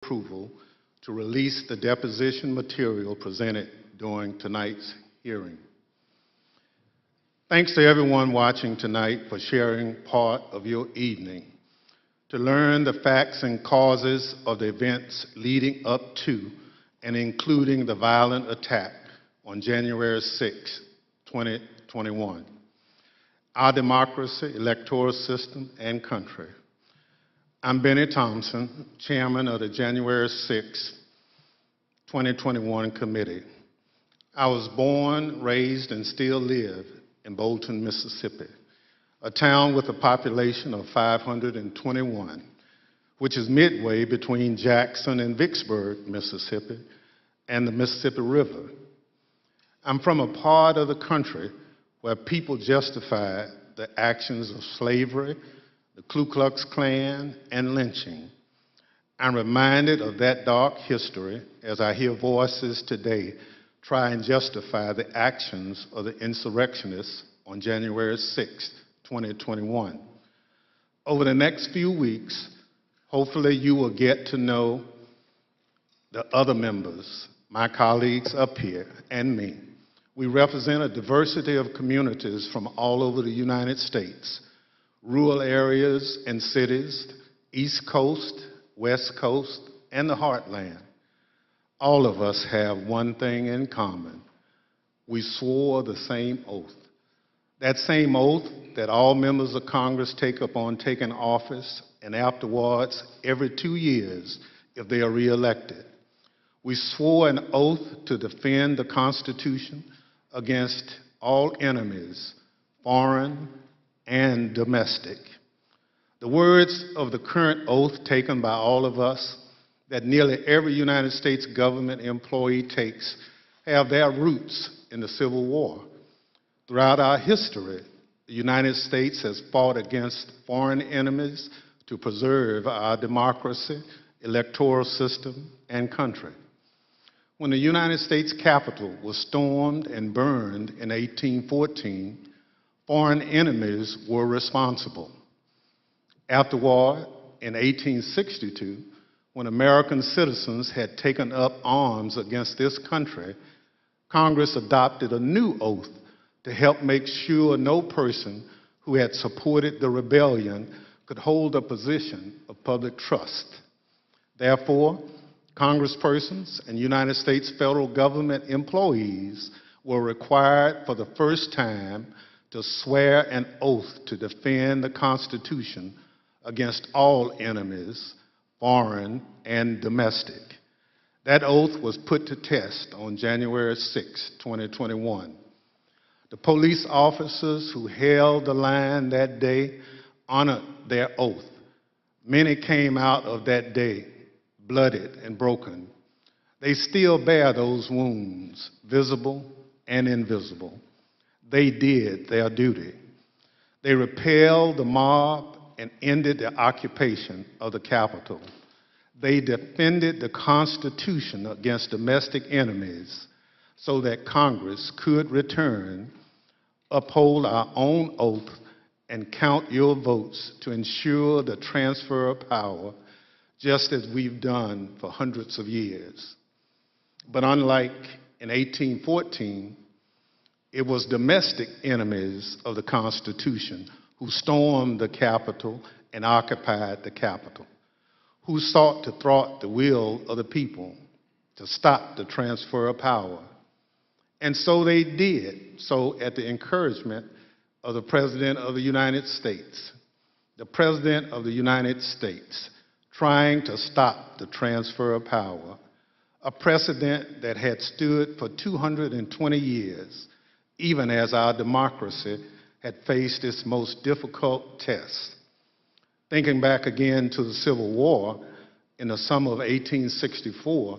approval to release the deposition material presented during tonight's hearing. Thanks to everyone watching tonight for sharing part of your evening to learn the facts and causes of the events leading up to and including the violent attack on January 6, 2021. Our democracy, electoral system, and country. I'm Benny Thompson, chairman of the January 6, 2021 committee. I was born, raised, and still live in Bolton, Mississippi, a town with a population of 521, which is midway between Jackson and Vicksburg, Mississippi, and the Mississippi River. I'm from a part of the country where people justify the actions of slavery, the Ku Klux Klan, and lynching. I'm reminded of that dark history as I hear voices today try and justify the actions of the insurrectionists on January 6, 2021. Over the next few weeks, hopefully you will get to know the other members, my colleagues up here, and me. We represent a diversity of communities from all over the United States, rural areas and cities, East Coast, West Coast, and the Heartland. All of us have one thing in common. We swore the same oath. That same oath that all members of Congress take upon taking office and afterwards every 2 years if they are reelected. We swore an oath to defend the Constitution against all enemies, foreign and domestic. The words of the current oath taken by all of us that nearly every United States government employee takes have their roots in the Civil War. Throughout our history, the United States has fought against foreign enemies to preserve our democracy, electoral system, and country. When the United States Capitol was stormed and burned in 1814, foreign enemies were responsible. Afterward, in 1862, when American citizens had taken up arms against this country, Congress adopted a new oath to help make sure no person who had supported the rebellion could hold a position of public trust. Therefore, Congresspersons and United States federal government employees were required for the first time to swear an oath to defend the Constitution against all enemies, foreign and domestic. That oath was put to test on January 6, 2021. The police officers who held the line that day honored their oath. Many came out of that day bloodied and broken. They still bear those wounds, visible and invisible. They did their duty. They repelled the mob and ended the occupation of the Capitol. They defended the Constitution against domestic enemies so that Congress could return, uphold our own oath, and count your votes to ensure the transfer of power, just as we've done for hundreds of years. But unlike in 1814, it was domestic enemies of the Constitution who stormed the Capitol and occupied the Capitol, who sought to thwart the will of the people to stop the transfer of power. And so they did, so at the encouragement of the President of the United States. The President of the United States trying to stop the transfer of power, a precedent that had stood for 220 years, even as our democracy had faced its most difficult tests. Thinking back again to the Civil War in the summer of 1864,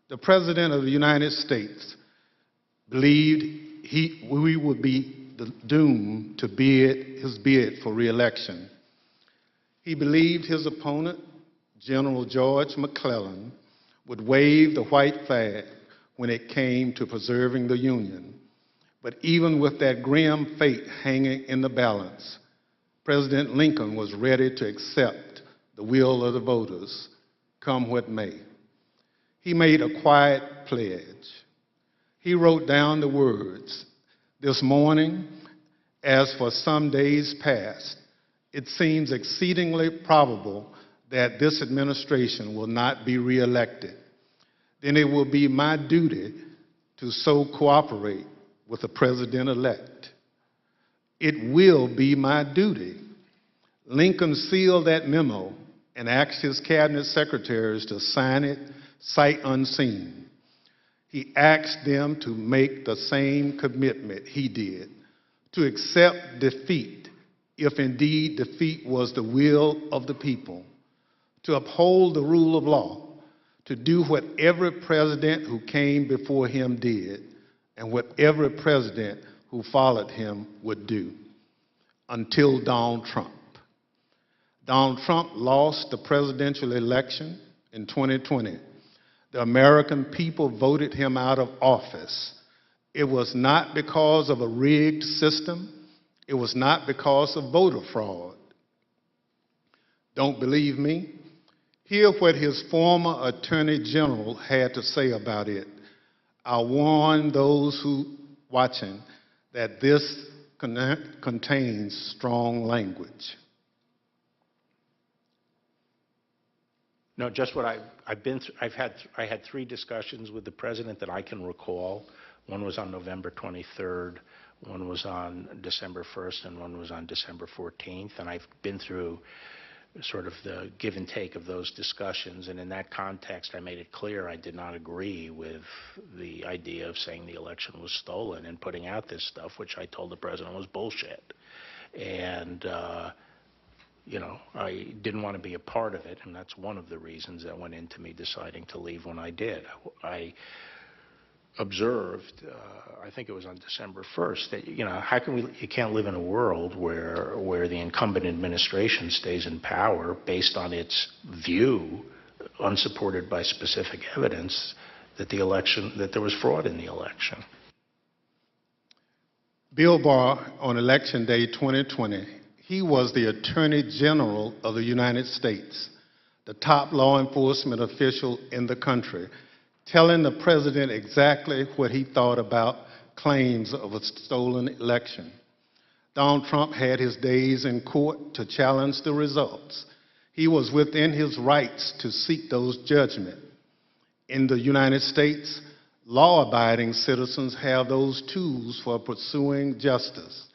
the President of the United States believed we would be doomed to his bid for re-election. He believed his opponent, General George McClellan, would wave the white flag when it came to preserving the Union. But even with that grim fate hanging in the balance, President Lincoln was ready to accept the will of the voters, come what may. He made a quiet pledge. He wrote down the words, "This morning, as for some days past, it seems exceedingly probable that this administration will not be reelected. Then it will be my duty to so cooperate with the president-elect. It will be my duty." Lincoln sealed that memo and asked his cabinet secretaries to sign it sight unseen. He asked them to make the same commitment he did, to accept defeat, if indeed defeat was the will of the people, to uphold the rule of law, to do what every president who came before him did, and what every president who followed him would do, until Donald Trump. Donald Trump lost the presidential election in 2020. The American people voted him out of office. It was not because of a rigged system. It was not because of voter fraud. Don't believe me? Hear what his former Attorney General had to say about it. I warn those who watching that this contains strong language. No, just what I've been through. I had 3 discussions with the president that I can recall. One was on November 23rd, one was on December 1st, and one was on December 14th. And I've been through sort of the give and take of those discussions. And in that context, I made it clear I did not agree with the idea of saying the election was stolen and putting out this stuff, which I told the president was bullshit. And I didn't want to be a part of it, and that's one of the reasons that went into me deciding to leave when I did. I observed, I think it was on December 1st, that, how can you can't live in a world where the incumbent administration stays in power based on its view, unsupported by specific evidence, that there was fraud in the election. Bill Barr, on Election Day 2020, he was the Attorney General of the United States, the top law enforcement official in the country, telling the president exactly what he thought about claims of a stolen election. Donald Trump had his days in court to challenge the results. He was within his rights to seek those judgments. In the United States, law-abiding citizens have those tools for pursuing justice.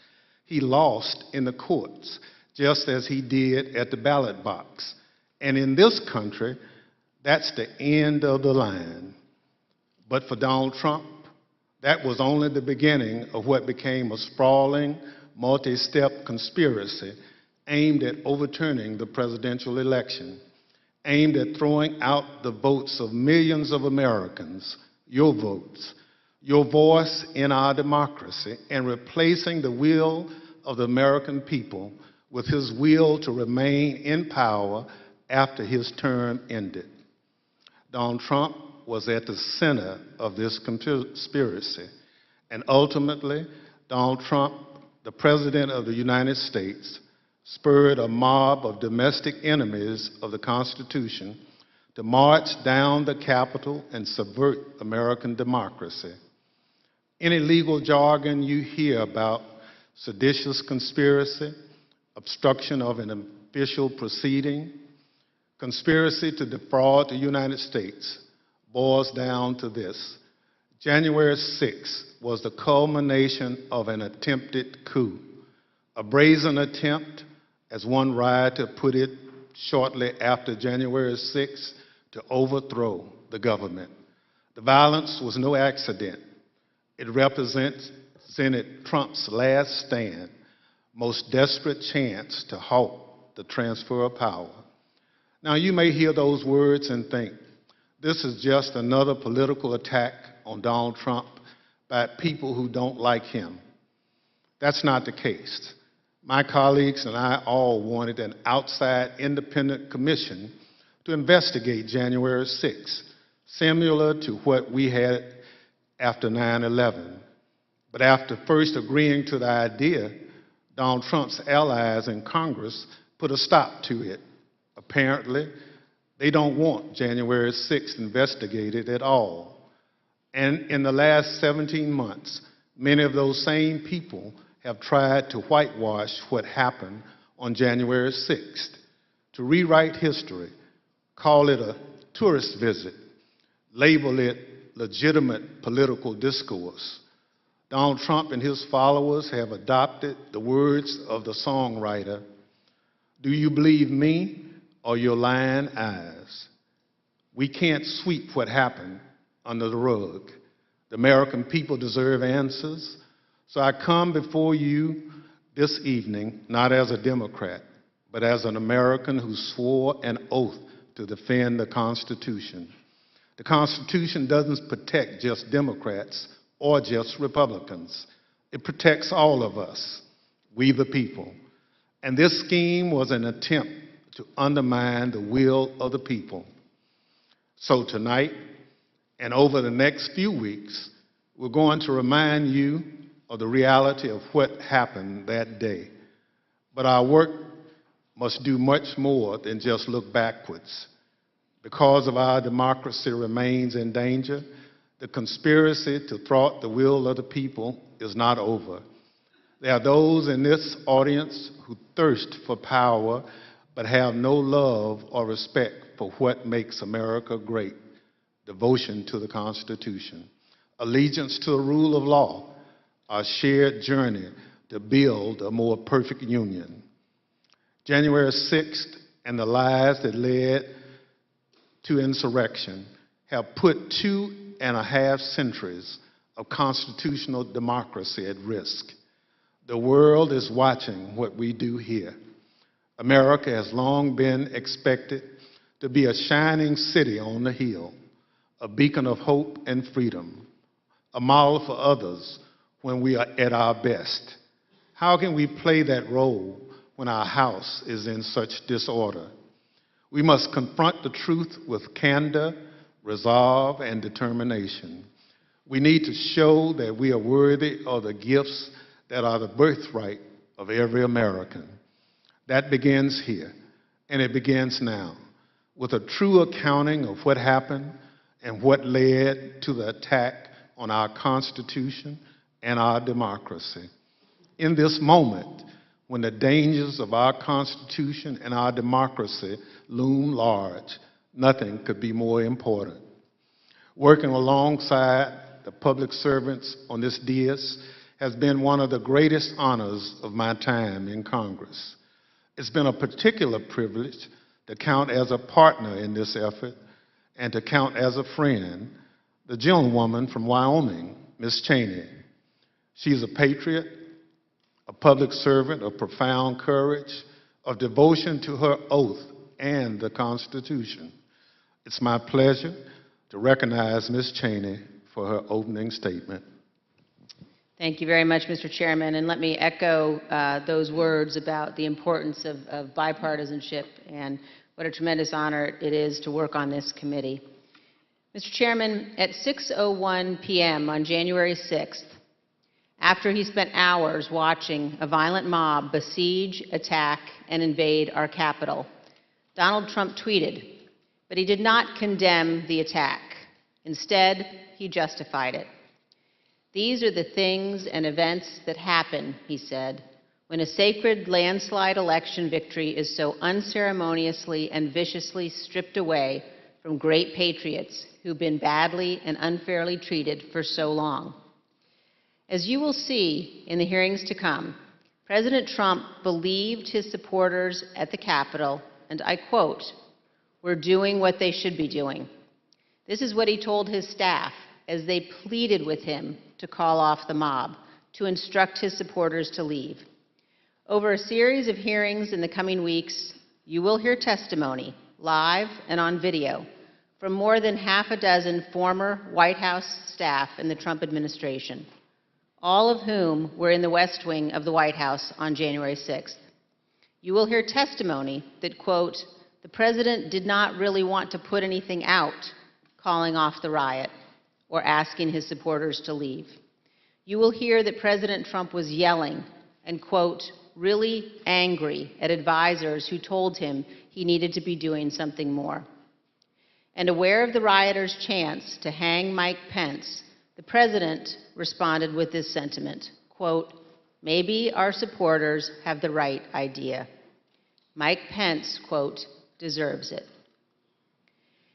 He lost in the courts, just as he did at the ballot box. And in this country, that's the end of the line. But for Donald Trump, that was only the beginning of what became a sprawling, multi-step conspiracy aimed at overturning the presidential election, aimed at throwing out the votes of millions of Americans, your votes, your voice in our democracy, and replacing the will of the American people with his will to remain in power after his term ended. Donald Trump was at the center of this conspiracy, and ultimately, Donald Trump, the President of the United States, spurred a mob of domestic enemies of the Constitution to march down the Capitol and subvert American democracy. Any legal jargon you hear about seditious conspiracy, obstruction of an official proceeding, conspiracy to defraud the United States boils down to this. January 6th was the culmination of an attempted coup, a brazen attempt, as one writer put it shortly after January 6th, to overthrow the government. The violence was no accident. It represented Trump's last stand, most desperate chance to halt the transfer of power. Now, you may hear those words and think, this is just another political attack on Donald Trump by people who don't like him. That's not the case. My colleagues and I all wanted an outside independent commission to investigate January 6th, similar to what we had after 9/11. But after first agreeing to the idea, Donald Trump's allies in Congress put a stop to it. Apparently, They don't want January 6th investigated at all. And in the last 17 months, many of those same people have tried to whitewash what happened on January 6th, to rewrite history, call it a tourist visit, label it legitimate political discourse. Donald Trump and his followers have adopted the words of the songwriter, "Do you believe me or your lying eyes?" We can't sweep what happened under the rug. The American people deserve answers. So I come before you this evening not as a Democrat, but as an American who swore an oath to defend the Constitution. The Constitution doesn't protect just Democrats or just Republicans. It protects all of us, we the people. And this scheme was an attempt to undermine the will of the people. So tonight, and over the next few weeks, we're going to remind you of the reality of what happened that day. But our work must do much more than just look backwards. Because of our democracy remains in danger, the conspiracy to thwart the will of the people is not over. There are those in this audience who thirst for power but have no love or respect for what makes America great: devotion to the Constitution, allegiance to the rule of law, our shared journey to build a more perfect union. January 6th and the lies that led to insurrection have put 2.5 centuries of constitutional democracy at risk. The world is watching what we do here. America has long been expected to be a shining city on the hill, a beacon of hope and freedom, a model for others when we are at our best. How can we play that role when our house is in such disorder? We must confront the truth with candor, resolve, and determination. We need to show that we are worthy of the gifts that are the birthright of every American. That begins here, and it begins now, with a true accounting of what happened and what led to the attack on our Constitution and our democracy. In this moment, when the dangers of our Constitution and our democracy loom large, nothing could be more important. Working alongside the public servants on this dais has been one of the greatest honors of my time in Congress. It's been a particular privilege to count as a partner in this effort and to count as a friend the gentlewoman from Wyoming, Ms. Cheney. She's a patriot, a public servant of profound courage, of devotion to her oath and the Constitution. It's my pleasure to recognize Ms. Cheney for her opening statement. Thank you very much, Mr. Chairman, and let me echo those words about the importance of bipartisanship and what a tremendous honor it is to work on this committee. Mr. Chairman, at 6:01 p.m. on January 6th, after he spent hours watching a violent mob besiege, attack, and invade our Capitol, Donald Trump tweeted, but he did not condemn the attack. Instead, he justified it. "These are the things and events that happen," he said, "when a sacred landslide election victory is so unceremoniously and viciously stripped away from great patriots who've been badly and unfairly treated for so long." As you will see in the hearings to come, President Trump believed his supporters at the Capitol, and I quote, "We're doing what they should be doing." This is what he told his staff as they pleaded with him to call off the mob, to instruct his supporters to leave. Over a series of hearings in the coming weeks, you will hear testimony, live and on video, from more than half a dozen former White House staff in the Trump administration, all of whom were in the West Wing of the White House on January 6th. You will hear testimony that, quote, "The president did not really want to put anything out calling off the riot or asking his supporters to leave." You will hear that President Trump was yelling and, quote, "really angry at advisors who told him he needed to be doing something more." And aware of the rioters' chance to hang Mike Pence, the president responded with this sentiment, quote, "Maybe our supporters have the right idea. Mike Pence, quote, deserves it."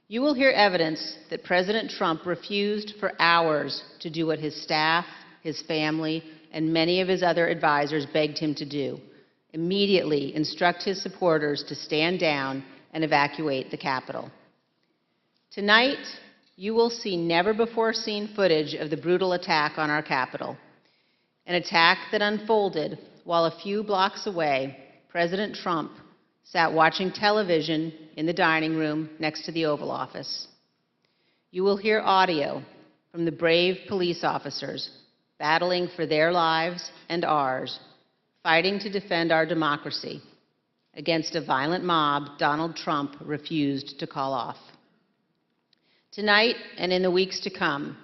You will hear evidence that President Trump refused for hours to do what his staff, his family, and many of his other advisors begged him to do: immediately instruct his supporters to stand down and evacuate the Capitol. Tonight, you will see never-before-seen footage of the brutal attack on our Capitol, an attack that unfolded while a few blocks away, President Trump sat watching television in the dining room next to the Oval Office. You will hear audio from the brave police officers battling for their lives and ours, fighting to defend our democracy against a violent mob Donald Trump refused to call off. Tonight and in the weeks to come,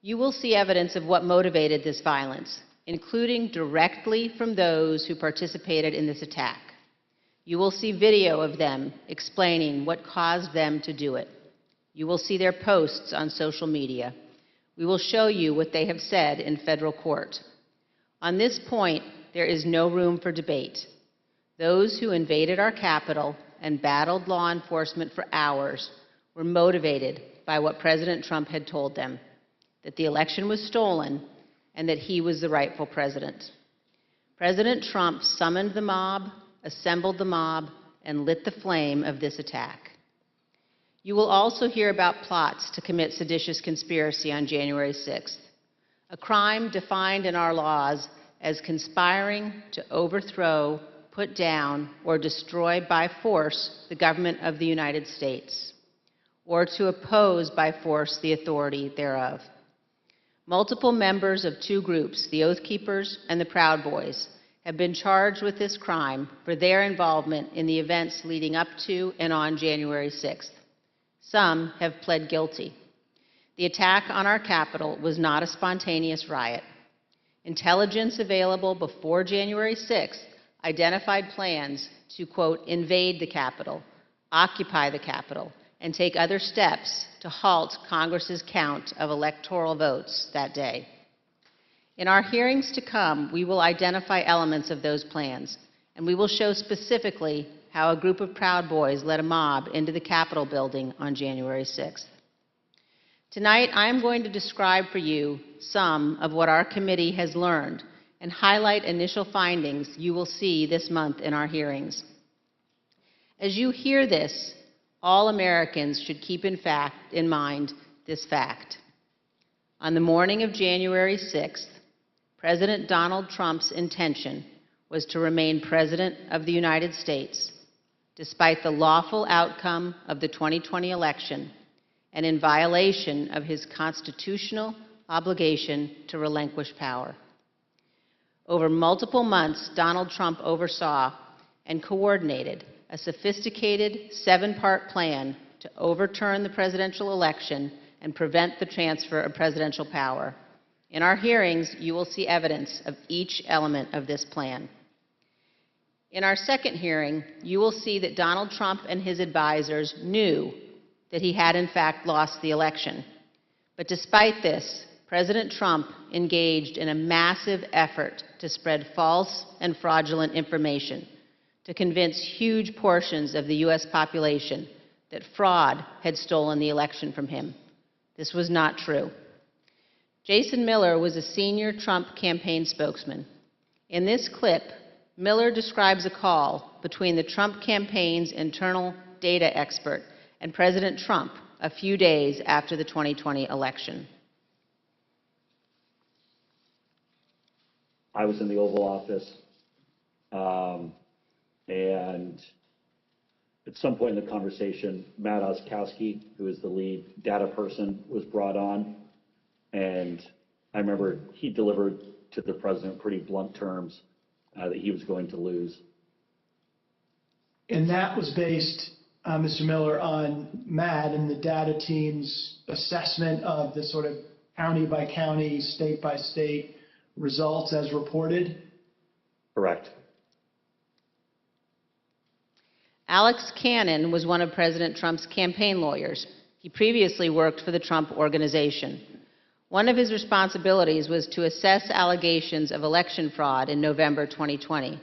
you will see evidence of what motivated this violence, including directly from those who participated in this attack. You will see video of them explaining what caused them to do it. You will see their posts on social media. We will show you what they have said in federal court. On this point, there is no room for debate. Those who invaded our Capitol and battled law enforcement for hours were motivated by what President Trump had told them, that the election was stolen and that he was the rightful president. President Trump summoned the mob, assembled the mob, and lit the flame of this attack. You will also hear about plots to commit seditious conspiracy on January 6th, a crime defined in our laws as conspiring to overthrow, put down, or destroy by force the government of the United States, or to oppose by force the authority thereof. Multiple members of two groups, the Oath Keepers and the Proud Boys, have been charged with this crime for their involvement in the events leading up to and on January 6th. Some have pled guilty. The attack on our Capitol was not a spontaneous riot. Intelligence available before January 6th identified plans to, quote, invade the Capitol, occupy the Capitol, and take other steps to halt Congress's count of electoral votes that day. In our hearings to come, we will identify elements of those plans, and we will show specifically how a group of Proud Boys led a mob into the Capitol building on January 6th. Tonight, I am going to describe for you some of what our committee has learned and highlight initial findings you will see this month in our hearings. As you hear this, all Americans should keep in mind this fact. On the morning of January 6th, President Donald Trump's intention was to remain President of the United States, despite the lawful outcome of the 2020 election and in violation of his constitutional obligation to relinquish power. Over multiple months, Donald Trump oversaw and coordinated a sophisticated 7-part plan to overturn the presidential election and prevent the transfer of presidential power. In our hearings, you will see evidence of each element of this plan. In our second hearing, you will see that Donald Trump and his advisors knew that he had in fact lost the election. But despite this, President Trump engaged in a massive effort to spread false and fraudulent information to convince huge portions of the U.S. population that fraud had stolen the election from him. This was not true. Jason Miller was a senior Trump campaign spokesman. In this clip, Miller describes a call between the Trump campaign's internal data expert and President Trump a few days after the 2020 election. I was in the Oval Office, and at some point in the conversation, Matt Oskowski, who is the lead data person, was brought on, and I remember he delivered to the president pretty blunt terms that he was going to lose. And that was based, Mr. Miller, on Matt and the data team's assessment of the sort of county by county, state by state results as reported? Correct. Alex Cannon was one of President Trump's campaign lawyers. He previously worked for the Trump Organization. One of his responsibilities was to assess allegations of election fraud in November 2020.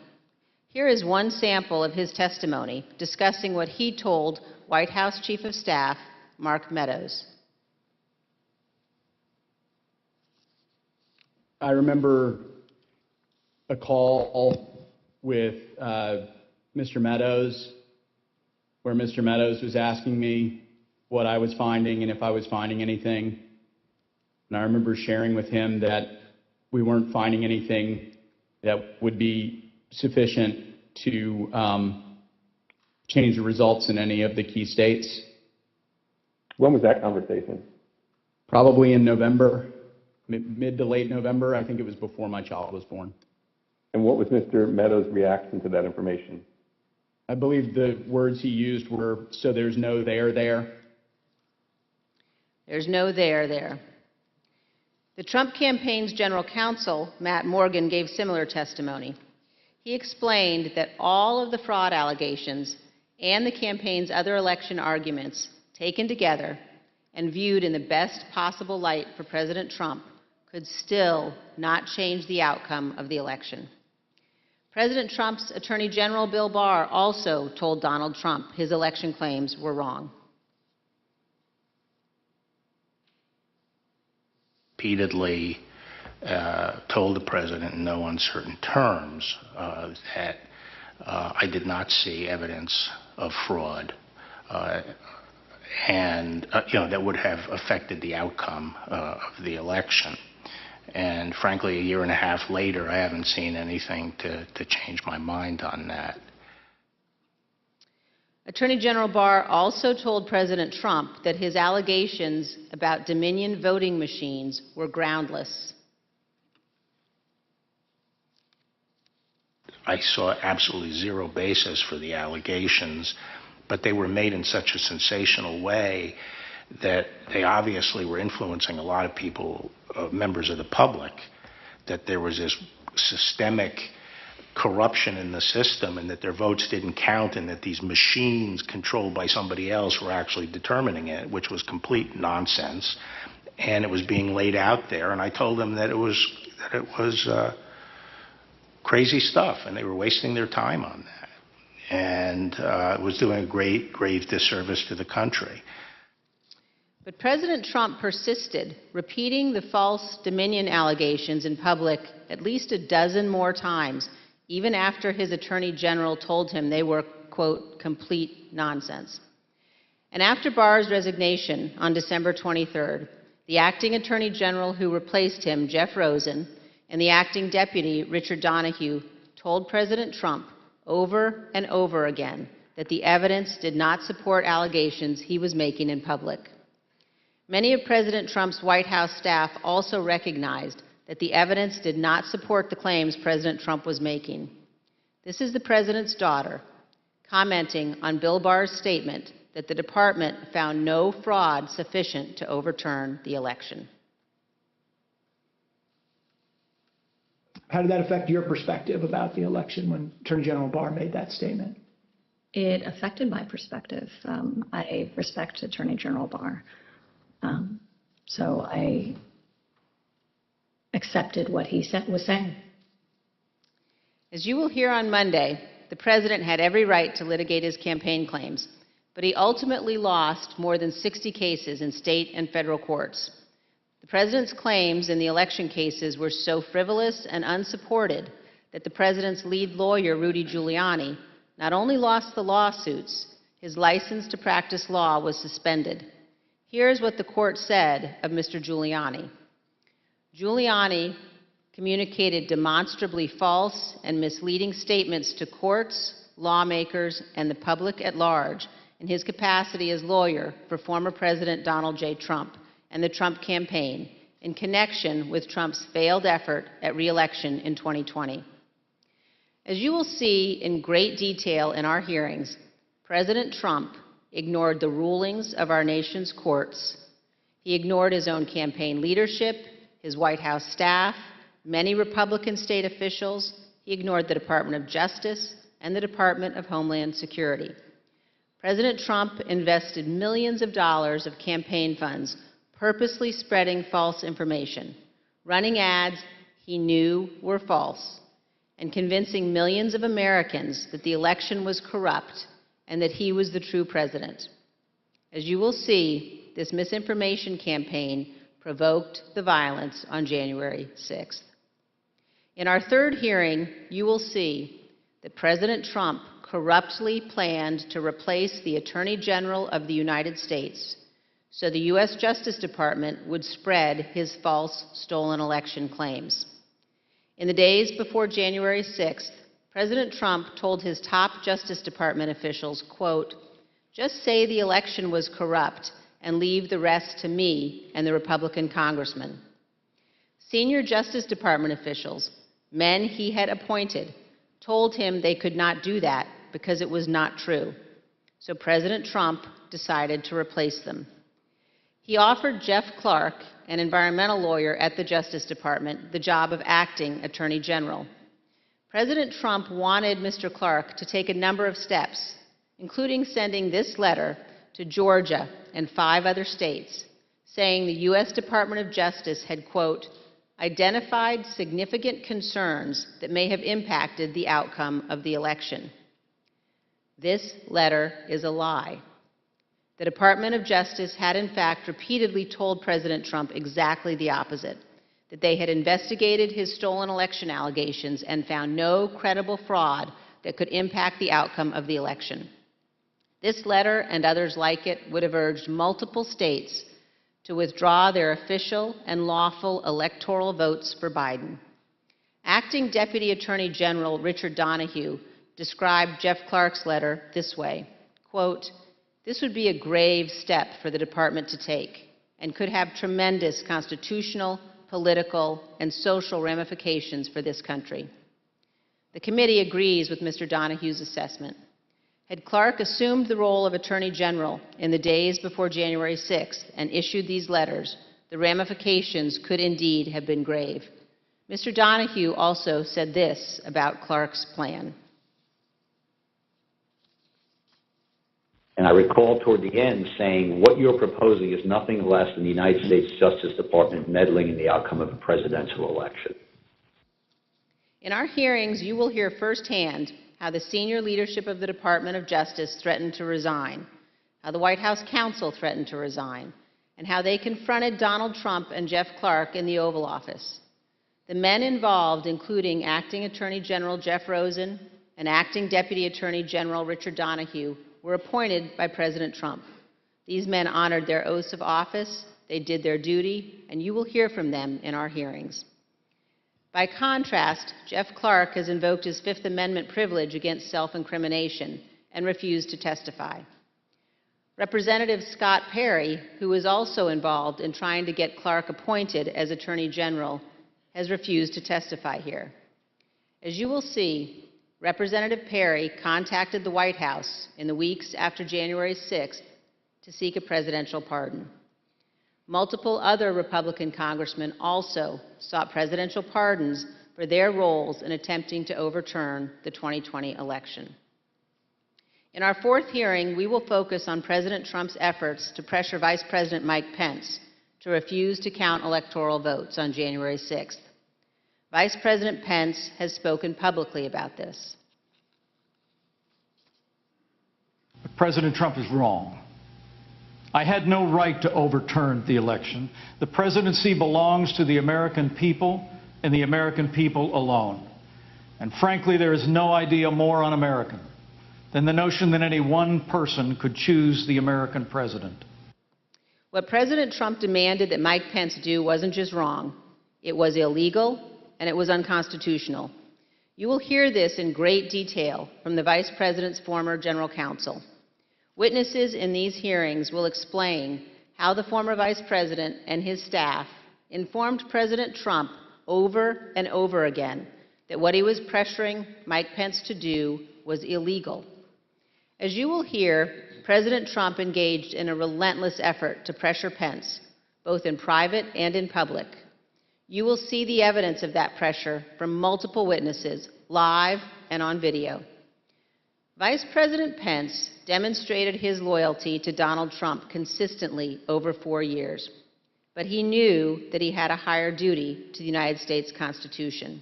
Here is one sample of his testimony discussing what he told White House Chief of Staff Mark Meadows. I remember a call with Mr. Meadows, where Mr. Meadows was asking me what I was finding and if I was finding anything. And I remember sharing with him that we weren't finding anything that would be sufficient to change the results in any of the key states. When was that conversation? Probably in November, mid to late November. I think it was before my child was born. And what was Mr. Meadows' reaction to that information? I believe the words he used were, "So there's no there there." There's no there. The Trump campaign's general counsel, Matt Morgan, gave similar testimony. He explained that all of the fraud allegations and the campaign's other election arguments taken together and viewed in the best possible light for President Trump could still not change the outcome of the election. President Trump's Attorney General Bill Barr also told Donald Trump his election claims were wrong. Repeatedly told the president in no uncertain terms that I did not see evidence of fraud and that would have affected the outcome of the election. And frankly, a year and a half later, I haven't seen anything to change my mind on that. Attorney General Barr also told President Trump that his allegations about Dominion voting machines were groundless. I saw absolutely zero basis for the allegations, but they were made in such a sensational way that they obviously were influencing a lot of people, members of the public, that there was this systemic corruption in the system and that their votes didn't count and that these machines controlled by somebody else were actually determining it, which was complete nonsense. And it was being laid out there, and I told them that it was crazy stuff and they were wasting their time on that. And it was doing a grave disservice to the country. But President Trump persisted, repeating the false Dominion allegations in public at least a dozen more times, even after his Attorney General told him they were, quote, complete nonsense. And after Barr's resignation on December 23rd, the acting Attorney General who replaced him, Jeff Rosen, and the acting deputy, Richard Donahue, told President Trump over and over again that the evidence did not support allegations he was making in public. Many of President Trump's White House staff also recognized that the evidence did not support the claims President Trump was making. This is the president's daughter commenting on Bill Barr's statement that the department found no fraud sufficient to overturn the election. How did that affect your perspective about the election when Attorney General Barr made that statement? It affected my perspective. I respect Attorney General Barr. So I accepted what he was saying. As you will hear on Monday, the president had every right to litigate his campaign claims, but he ultimately lost more than 60 cases in state and federal courts. The president's claims in the election cases were so frivolous and unsupported that the president's lead lawyer, Rudy Giuliani, not only lost the lawsuits, his license to practice law was suspended. Here's what the court said of Mr. Giuliani. Giuliani communicated demonstrably false and misleading statements to courts, lawmakers, and the public at large in his capacity as lawyer for former President Donald J. Trump and the Trump campaign in connection with Trump's failed effort at re-election in 2020. As you will see in great detail in our hearings, President Trump ignored the rulings of our nation's courts. He ignored his own campaign leadership, his White House staff, many Republican state officials. He ignored the Department of Justice and the Department of Homeland Security. President Trump invested millions of dollars of campaign funds purposely spreading false information, running ads he knew were false, and convincing millions of Americans that the election was corrupt and that he was the true president. As you will see, this misinformation campaign provoked the violence on January 6th. In our third hearing, you will see that President Trump corruptly planned to replace the Attorney General of the United States so the U.S. Justice Department would spread his false stolen election claims. In the days before January 6th, President Trump told his top Justice Department officials, quote, "Just say the election was corrupt and leave the rest to me and the Republican congressman." Senior Justice Department officials, men he had appointed, told him they could not do that because it was not true. So President Trump decided to replace them. He offered Jeff Clark, an environmental lawyer at the Justice Department, the job of acting Attorney General. President Trump wanted Mr. Clark to take a number of steps, including sending this letter to Georgia and 5 other states, saying the U.S. Department of Justice had, quote, "identified significant concerns that may have impacted the outcome of the election." This letter is a lie. The Department of Justice had, in fact, repeatedly told President Trump exactly the opposite, that they had investigated his stolen election allegations and found no credible fraud that could impact the outcome of the election. This letter and others like it would have urged multiple states to withdraw their official and lawful electoral votes for Biden. Acting Deputy Attorney General Richard Donahue described Jeff Clark's letter this way, quote, "This would be a grave step for the department to take and could have tremendous constitutional, political, and social ramifications for this country." The committee agrees with Mr. Donahue's assessment. Had Clark assumed the role of Attorney General in the days before January 6th and issued these letters, the ramifications could indeed have been grave. Mr. Donahue also said this about Clark's plan. And I recall toward the end saying, what you're proposing is nothing less than the United States Justice Department meddling in the outcome of a presidential election. In our hearings, you will hear firsthand how the senior leadership of the Department of Justice threatened to resign, how the White House counsel threatened to resign, and how they confronted Donald Trump and Jeff Clark in the Oval Office. The men involved, including Acting Attorney General Jeff Rosen and Acting Deputy Attorney General Richard Donahue, were appointed by President Trump. These men honored their oaths of office, they did their duty, and you will hear from them in our hearings. By contrast, Jeff Clark has invoked his Fifth Amendment privilege against self-incrimination and refused to testify. Representative Scott Perry, who was also involved in trying to get Clark appointed as Attorney General, has refused to testify here. As you will see, Representative Perry contacted the White House in the weeks after January 6th to seek a presidential pardon. Multiple other Republican congressmen also sought presidential pardons for their roles in attempting to overturn the 2020 election. In our fourth hearing, we will focus on President Trump's efforts to pressure Vice President Mike Pence to refuse to count electoral votes on January 6th. Vice President Pence has spoken publicly about this. President Trump is wrong. I had no right to overturn the election. The presidency belongs to the American people and the American people alone. And frankly, there is no idea more un-American than the notion that any one person could choose the American president. What President Trump demanded that Mike Pence do wasn't just wrong, it was illegal and it was unconstitutional. You will hear this in great detail from the Vice President's former general counsel. Witnesses in these hearings will explain how the former Vice President and his staff informed President Trump over and over again that what he was pressuring Mike Pence to do was illegal. As you will hear, President Trump engaged in a relentless effort to pressure Pence, both in private and in public. You will see the evidence of that pressure from multiple witnesses, live and on video. Vice President Pence demonstrated his loyalty to Donald Trump consistently over 4 years, but he knew that he had a higher duty to the United States Constitution.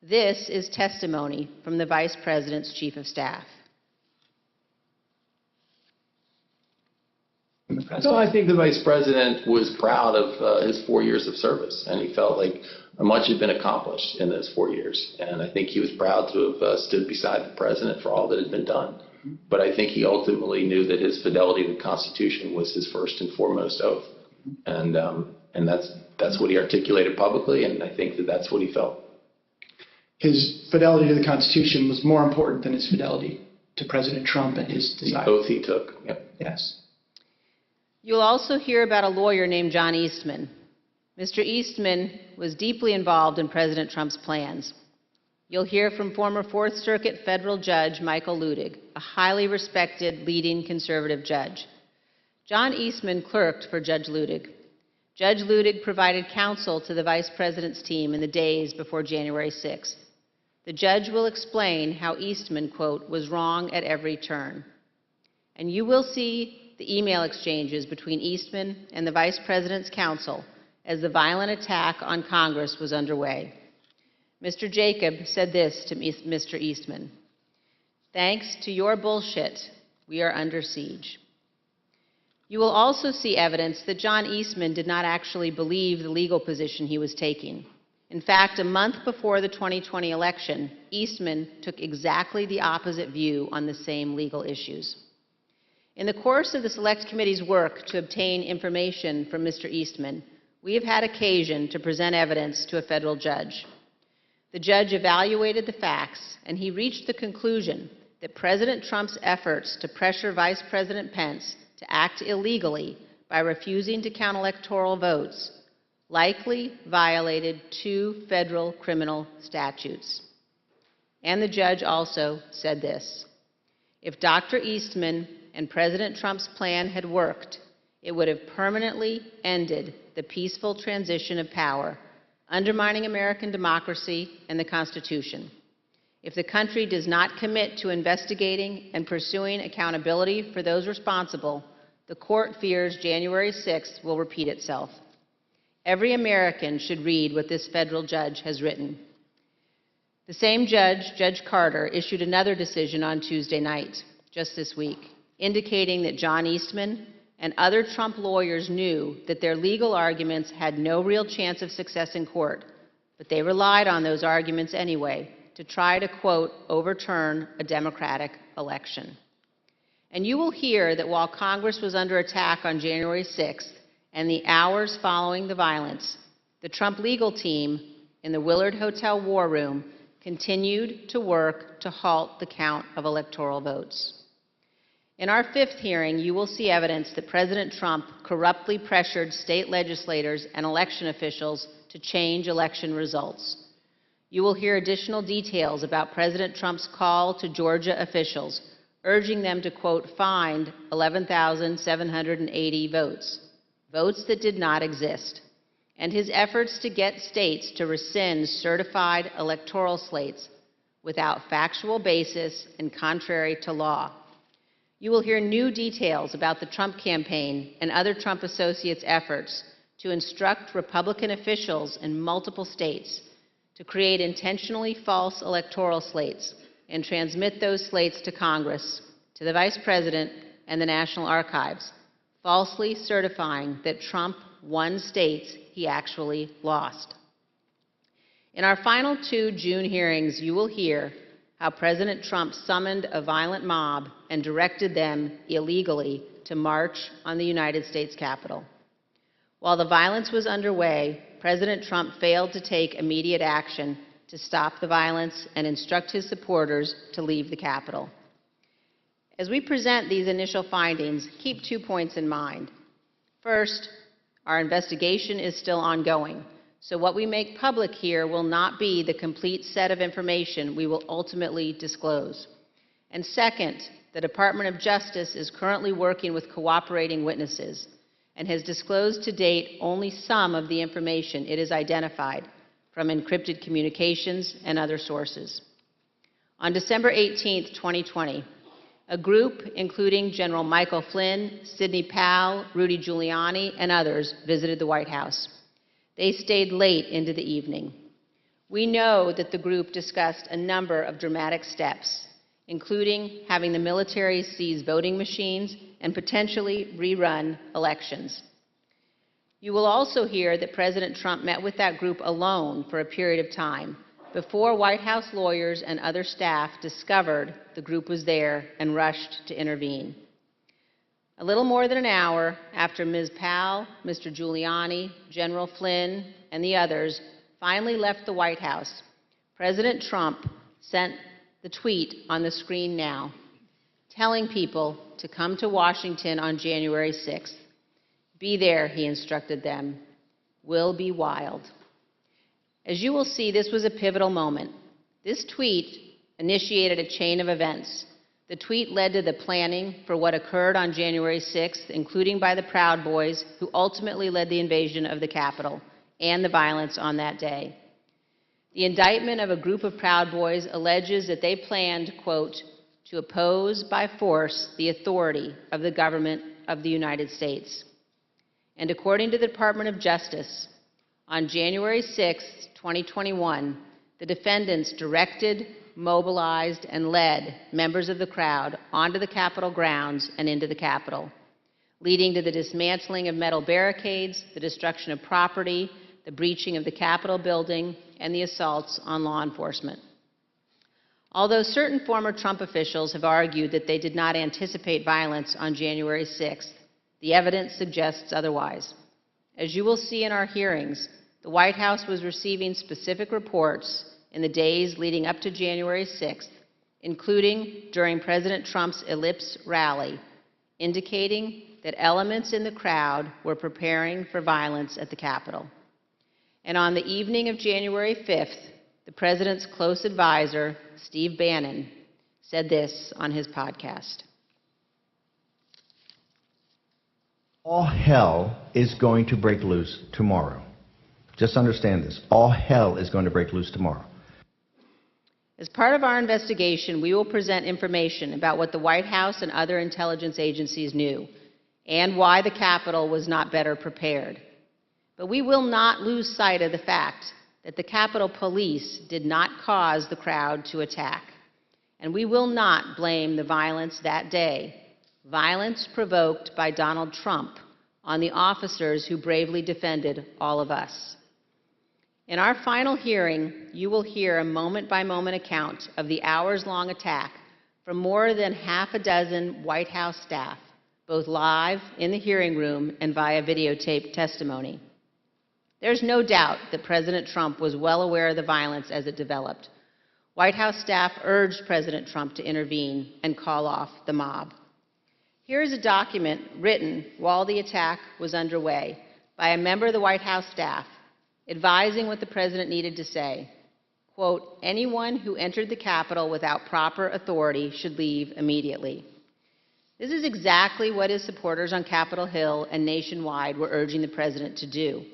This is testimony from the Vice President's Chief of Staff. So I think the Vice President was proud of his 4 years of service, and he felt like much had been accomplished in those 4 years. And I think he was proud to have stood beside the President for all that had been done. But I think he ultimately knew that his fidelity to the Constitution was his first and foremost oath. And that's what he articulated publicly, and I think that that's what he felt. His fidelity to the Constitution was more important than his fidelity to President Trump and his desire. The oath he took. Yep. Yes. You'll also hear about a lawyer named John Eastman. Mr. Eastman was deeply involved in President Trump's plans. You'll hear from former Fourth Circuit federal judge Michael Ludig, a highly respected leading conservative judge. John Eastman clerked for Judge Ludig. Judge Ludig provided counsel to the Vice President's team in the days before January 6th. The judge will explain how Eastman, quote, was wrong at every turn. And you will see the email exchanges between Eastman and the Vice President's counsel as the violent attack on Congress was underway. Mr. Jacob said this to Mr. Eastman: "Thanks to your bullshit, we are under siege." You will also see evidence that John Eastman did not actually believe the legal position he was taking. In fact, a month before the 2020 election, Eastman took exactly the opposite view on the same legal issues. In the course of the Select Committee's work to obtain information from Mr. Eastman, we have had occasion to present evidence to a federal judge. The judge evaluated the facts, and he reached the conclusion that President Trump's efforts to pressure Vice President Pence to act illegally by refusing to count electoral votes likely violated 2 federal criminal statutes. And the judge also said this: if Dr. Eastman and President Trump's plan had worked, it would have permanently ended the peaceful transition of power, undermining American democracy and the Constitution. If the country does not commit to investigating and pursuing accountability for those responsible, the court fears January 6th will repeat itself. Every American should read what this federal judge has written. The same judge, Judge Carter, issued another decision on Tuesday night, just this week, indicating that John Eastman and other Trump lawyers knew that their legal arguments had no real chance of success in court, but they relied on those arguments anyway to try to, quote, overturn a Democratic election. And you will hear that while Congress was under attack on January 6th and the hours following the violence, the Trump legal team in the Willard Hotel War Room continued to work to halt the count of electoral votes. In our 5th hearing, you will see evidence that President Trump corruptly pressured state legislators and election officials to change election results. You will hear additional details about President Trump's call to Georgia officials, urging them to, quote, find 11,780 votes, votes that did not exist, and his efforts to get states to rescind certified electoral slates without factual basis and contrary to law. You will hear new details about the Trump campaign and other Trump associates' efforts to instruct Republican officials in multiple states to create intentionally false electoral slates and transmit those slates to Congress, to the Vice President, and the National Archives, falsely certifying that Trump won states he actually lost. In our final 2 June hearings, you will hear how President Trump summoned a violent mob and directed them illegally to march on the United States Capitol. While the violence was underway, President Trump failed to take immediate action to stop the violence and instruct his supporters to leave the Capitol. As we present these initial findings, keep 2 points in mind. First, our investigation is still ongoing, so what we make public here will not be the complete set of information we will ultimately disclose. And second, the Department of Justice is currently working with cooperating witnesses and has disclosed to date only some of the information it has identified from encrypted communications and other sources. On December 18, 2020, a group including General Michael Flynn, Sidney Powell, Rudy Giuliani, and others visited the White House. They stayed late into the evening. We know that the group discussed a number of dramatic steps, including having the military seize voting machines and potentially rerun elections. You will also hear that President Trump met with that group alone for a period of time before White House lawyers and other staff discovered the group was there and rushed to intervene. A little more than an hour after Ms. Powell, Mr. Giuliani, General Flynn, and the others finally left the White House, President Trump sent the tweet on the screen now, telling people to come to Washington on January 6th. Be there, he instructed them. Will be wild. As you will see, this was a pivotal moment. This tweet initiated a chain of events. The tweet led to the planning for what occurred on January 6th, including by the Proud Boys, who ultimately led the invasion of the Capitol and the violence on that day. The indictment of a group of Proud Boys alleges that they planned, quote, to oppose by force the authority of the government of the United States. And according to the Department of Justice, on January 6, 2021, the defendants directed, mobilized, and led members of the crowd onto the Capitol grounds and into the Capitol, leading to the dismantling of metal barricades, the destruction of property, the breaching of the Capitol building, and the assaults on law enforcement. Although certain former Trump officials have argued that they did not anticipate violence on January 6th, the evidence suggests otherwise. As you will see in our hearings, the White House was receiving specific reports in the days leading up to January 6th, including during President Trump's Ellipse rally, indicating that elements in the crowd were preparing for violence at the Capitol. And on the evening of January 5th, the president's close advisor, Steve Bannon, said this on his podcast. All hell is going to break loose tomorrow. Just understand this. All hell is going to break loose tomorrow. As part of our investigation, we will present information about what the White House and other intelligence agencies knew and why the Capitol was not better prepared. But we will not lose sight of the fact that the Capitol Police did not cause the crowd to attack. And we will not blame the violence that day, violence provoked by Donald Trump, on the officers who bravely defended all of us. In our final hearing, you will hear a moment-by-moment account of the hours-long attack from more than half a dozen White House staff, both live in the hearing room and via videotaped testimony. There's no doubt that President Trump was well aware of the violence as it developed. White House staff urged President Trump to intervene and call off the mob. Here is a document written while the attack was underway by a member of the White House staff, advising what the president needed to say. Quote, anyone who entered the Capitol without proper authority should leave immediately. This is exactly what his supporters on Capitol Hill and nationwide were urging the president to do.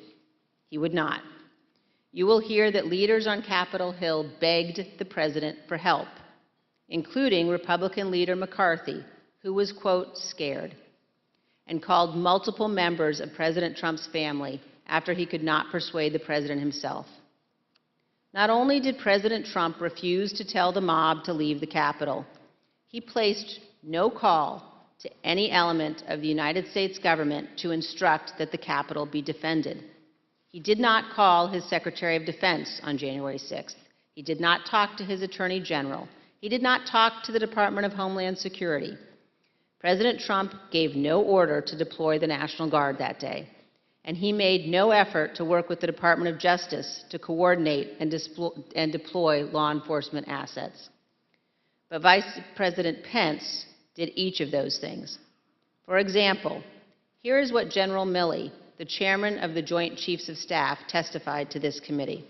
He would not. You will hear that leaders on Capitol Hill begged the president for help, including Republican leader McCarthy, who was, quote, scared, and called multiple members of President Trump's family after he could not persuade the president himself. Not only did President Trump refuse to tell the mob to leave the Capitol, he placed no call to any element of the United States government to instruct that the Capitol be defended. He did not call his Secretary of Defense on January 6th. He did not talk to his Attorney General. He did not talk to the Department of Homeland Security. President Trump gave no order to deploy the National Guard that day, and he made no effort to work with the Department of Justice to coordinate and deploy law enforcement assets. But Vice President Pence did each of those things. For example, here is what General Milley, the chairman of the Joint Chiefs of Staff, testified to this committee.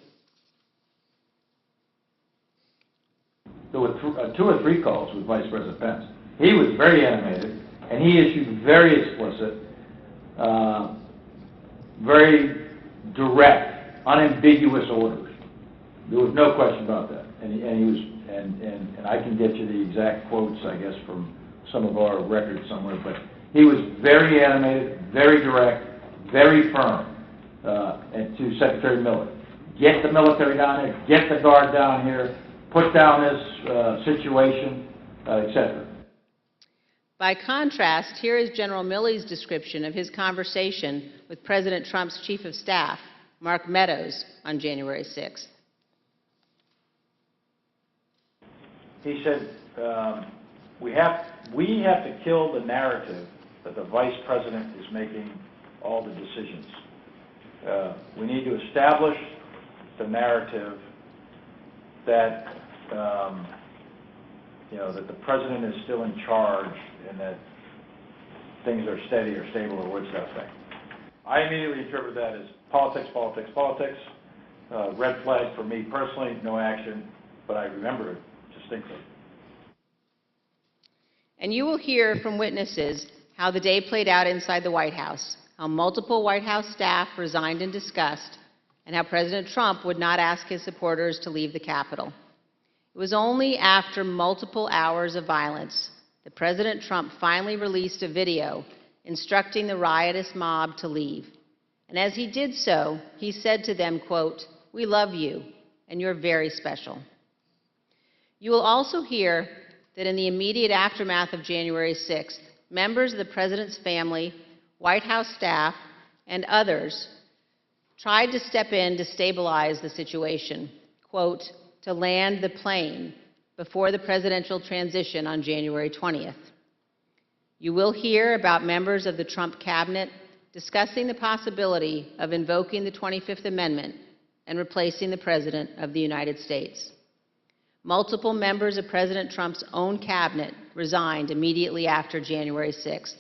There were 2 or 3 calls with Vice President Pence. He was very animated, and he issued very explicit, very direct, unambiguous orders There was no question about that. And he was, and I can get you the exact quotes, I guess, from some of our records somewhere, but he was very animated, very direct, very firm, and to Secretary Miller. Get the military down here, get the Guard down here, put down this situation, etc. By contrast, here is General Milley's description of his conversation with President Trump's Chief of Staff, Mark Meadows, on January 6th. He said, we have to kill the narrative that the Vice President is making all the decisions. We need to establish the narrative that, that the President is still in charge and that things are steady or stable or what's that thing. I immediately interpret that as politics, politics, politics. Red flag for me personally, no action, but I remember it distinctly. And you will hear from witnesses how the day played out inside the White House, how multiple White House staff resigned in disgust, and how President Trump would not ask his supporters to leave the Capitol. It was only after multiple hours of violence that President Trump finally released a video instructing the riotous mob to leave. And as he did so, he said to them, quote, "We love you, and you're very special." You will also hear that in the immediate aftermath of January 6th, members of the President's family, White House staff, and others tried to step in to stabilize the situation, quote, "to land the plane before the presidential transition on January 20th. You will hear about members of the Trump cabinet discussing the possibility of invoking the 25th Amendment and replacing the President of the United States. Multiple members of President Trump's own cabinet resigned immediately after January 6th.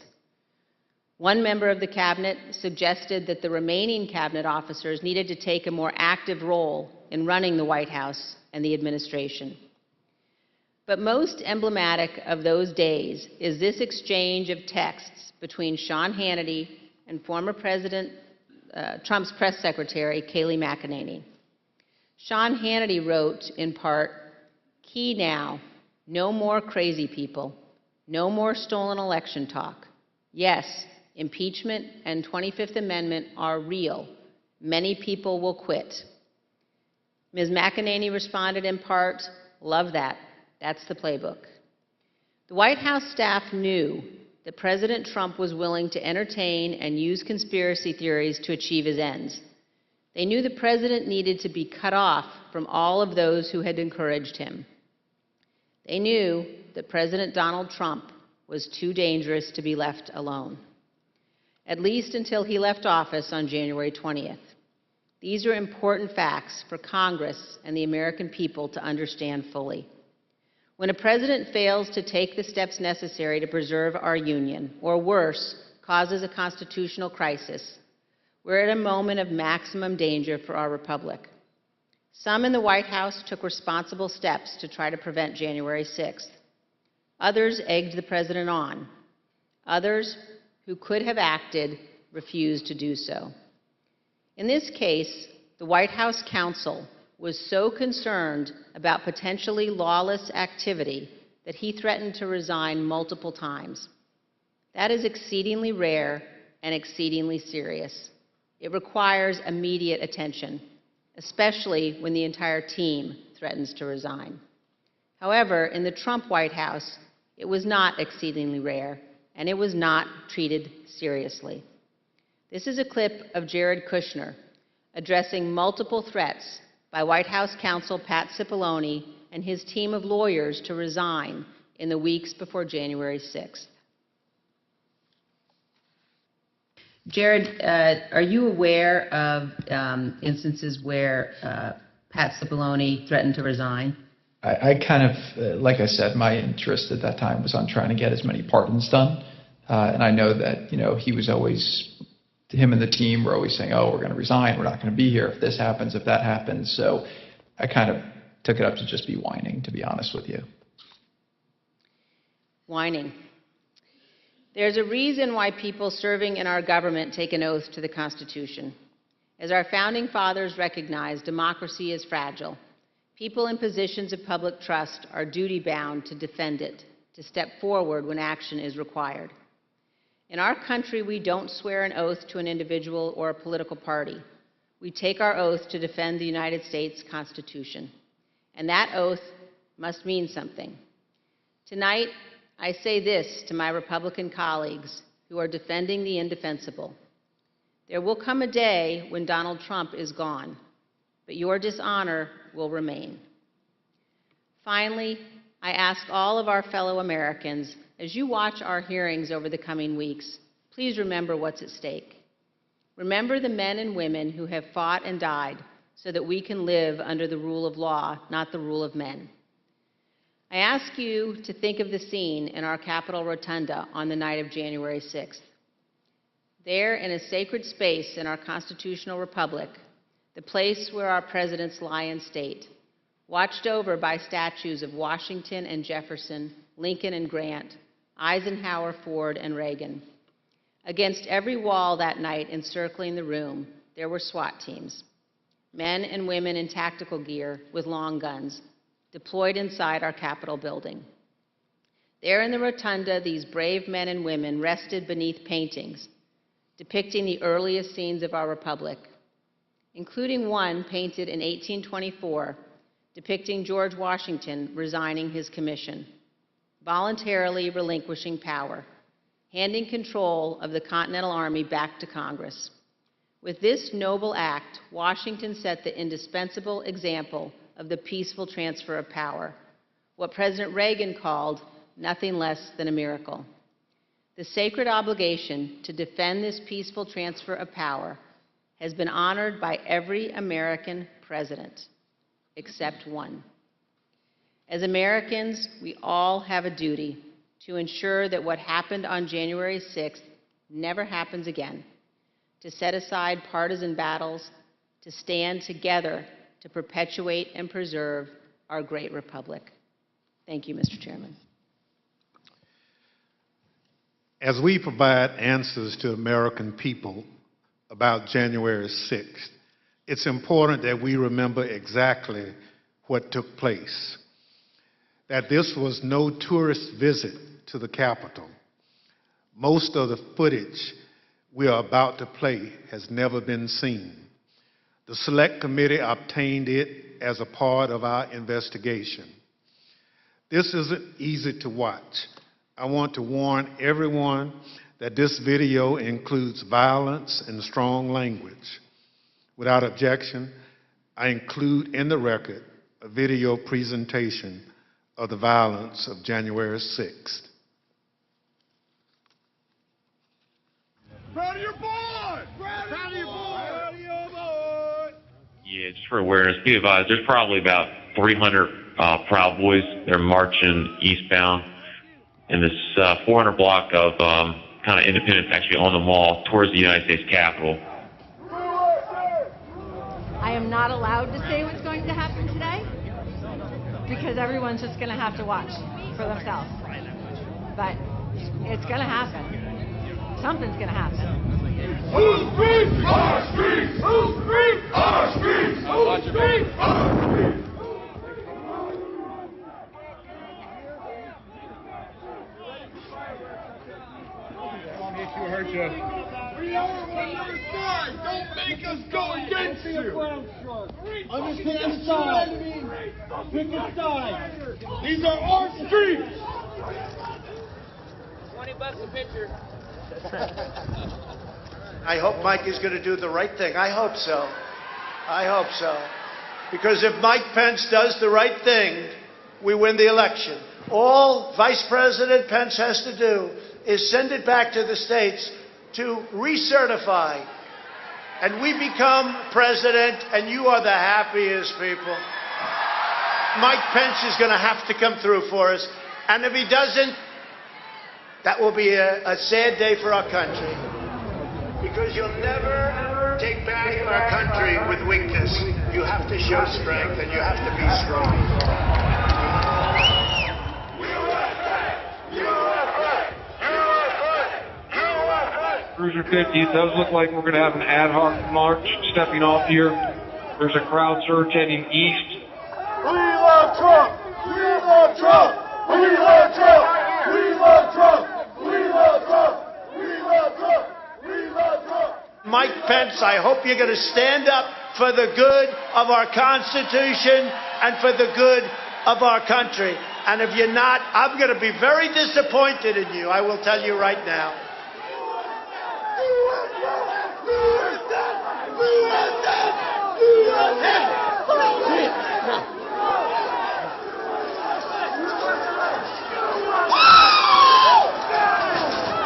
One member of the cabinet suggested that the remaining cabinet officers needed to take a more active role in running the White House and the administration. But most emblematic of those days is this exchange of texts between Sean Hannity and former President Trump's press secretary, Kayleigh McEnany. Sean Hannity wrote, in part, "Key now, no more crazy people, no more stolen election talk. Yes, impeachment and 25th Amendment are real. Many people will quit." Ms. McEnany responded in part, "Love that. That's the playbook." The White House staff knew that President Trump was willing to entertain and use conspiracy theories to achieve his ends. They knew the president needed to be cut off from all of those who had encouraged him. They knew that President Donald Trump was too dangerous to be left alone, at least until he left office on January 20th. These are important facts for Congress and the American people to understand fully. When a president fails to take the steps necessary to preserve our union, or worse, causes a constitutional crisis, we're at a moment of maximum danger for our republic. Some in the White House took responsible steps to try to prevent January 6th. Others egged the president on. Others, who could have acted, refused to do so. In this case, the White House counsel was so concerned about potentially lawless activity that he threatened to resign multiple times. That is exceedingly rare and exceedingly serious. It requires immediate attention, especially when the entire team threatens to resign. However, in the Trump White House, it was not exceedingly rare, and it was not treated seriously. This is a clip of Jared Kushner addressing multiple threats by White House counsel Pat Cipollone and his team of lawyers to resign in the weeks before January 6th. Jared, are you aware of instances where Pat Cipollone threatened to resign? I kind of, like I said, my interest at that time was on trying to get as many pardons done. And I know that, he was always, him and the team were always saying, oh, we're going to resign, we're not going to be here if this happens, if that happens. So I kind of took it up to just be whining, to be honest with you. Whining. There's a reason why people serving in our government take an oath to the Constitution. As our founding fathers recognized, democracy is fragile. People in positions of public trust are duty-bound to defend it, to step forward when action is required. In our country, we don't swear an oath to an individual or a political party. We take our oath to defend the United States Constitution. And that oath must mean something. Tonight, I say this to my Republican colleagues who are defending the indefensible. There will come a day when Donald Trump is gone, but your dishonor will remain. Finally, I ask all of our fellow Americans, as you watch our hearings over the coming weeks, please remember what's at stake. Remember the men and women who have fought and died so that we can live under the rule of law, not the rule of men. I ask you to think of the scene in our Capitol Rotunda on the night of January 6th. There, in a sacred space in our constitutional republic, the place where our presidents lie in state, watched over by statues of Washington and Jefferson, Lincoln and Grant, Eisenhower, Ford, and Reagan. Against every wall that night encircling the room, there were SWAT teams, men and women in tactical gear with long guns, deployed inside our Capitol building. There in the rotunda, these brave men and women rested beneath paintings depicting the earliest scenes of our republic, including one painted in 1824 depicting George Washington resigning his commission, voluntarily relinquishing power, handing control of the Continental Army back to Congress. With this noble act, Washington set the indispensable example of the peaceful transfer of power, what President Reagan called nothing less than a miracle. The sacred obligation to defend this peaceful transfer of power has been honored by every American president, except one. As Americans, we all have a duty to ensure that what happened on January 6th never happens again, to set aside partisan battles, to stand together to perpetuate and preserve our great republic. Thank you, Mr. Chairman. As we provide answers to American people about January 6th, it's important that we remember exactly what took place. That this was no tourist visit to the Capitol. Most of the footage we are about to play has never been seen. The Select Committee obtained it as a part of our investigation. This isn't easy to watch. I want to warn everyone that this video includes violence and strong language. Without objection, I include in the record a video presentation of the violence of January 6th. Proud of your boy! Proud of your boy! Proud of your boy! Yeah, just for awareness, be advised, there's probably about 300 Proud Boys. They're marching eastbound in this 400 block of kind of Independence, actually on the mall towards the United States Capitol. I am not allowed to say what's going to happen today because everyone's just going to have to watch for themselves. But it's going to happen. Something's going to happen. Whose streets? Our streets! Whose streets? Our streets! Whose streets? Our streets! We are on the other side. Don't make us go against you. Understand the side. Pick a side. These are our streets. $20 a picture. I hope Mike is going to do the right thing. I hope so. I hope so. Because if Mike Pence does the right thing, we win the election. All Vice President Pence has to do is send it back to the states to recertify. And we become president, and you are the happiest people. Mike Pence is going to have to come through for us. And if he doesn't, that will be a sad day for our country. Because you'll never take back our country with weakness. You have to show strength, and you have to be strong. Cruiser 50, it does look like we're going to have an ad hoc march stepping off here. There's a crowd surge heading east. love Trump! We love Trump! We love Trump! We love Trump! We love Trump! We love Trump! We love Trump! Mike Pence, I hope you're going to stand up for the good of our Constitution and for the good of our country. And if you're not, I'm going to be very disappointed in you. I will tell you right now.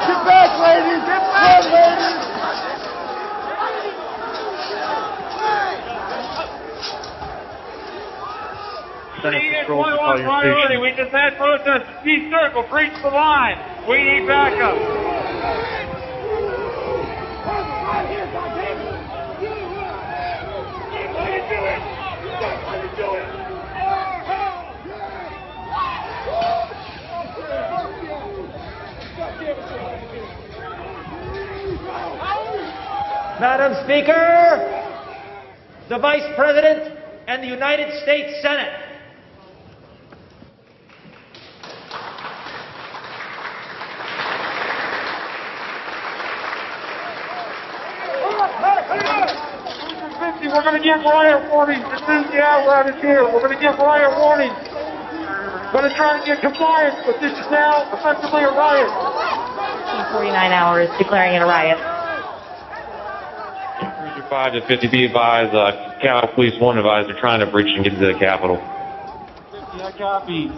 Get back, ladies! Get back, ladies! Priority. We just had protests. East Circle, breach the line. We need backup. Madam Speaker, the Vice President and the United States Senate. We're going to give riot warnings as soon as the hour is here. We're going to give riot warnings. We're going to try to get compliance, but this is now effectively a riot. 49 hours declaring it a riot. 5 to 50, be advised, Capitol Police 1 advised they're trying to breach and get to the Capitol. 50, I copy.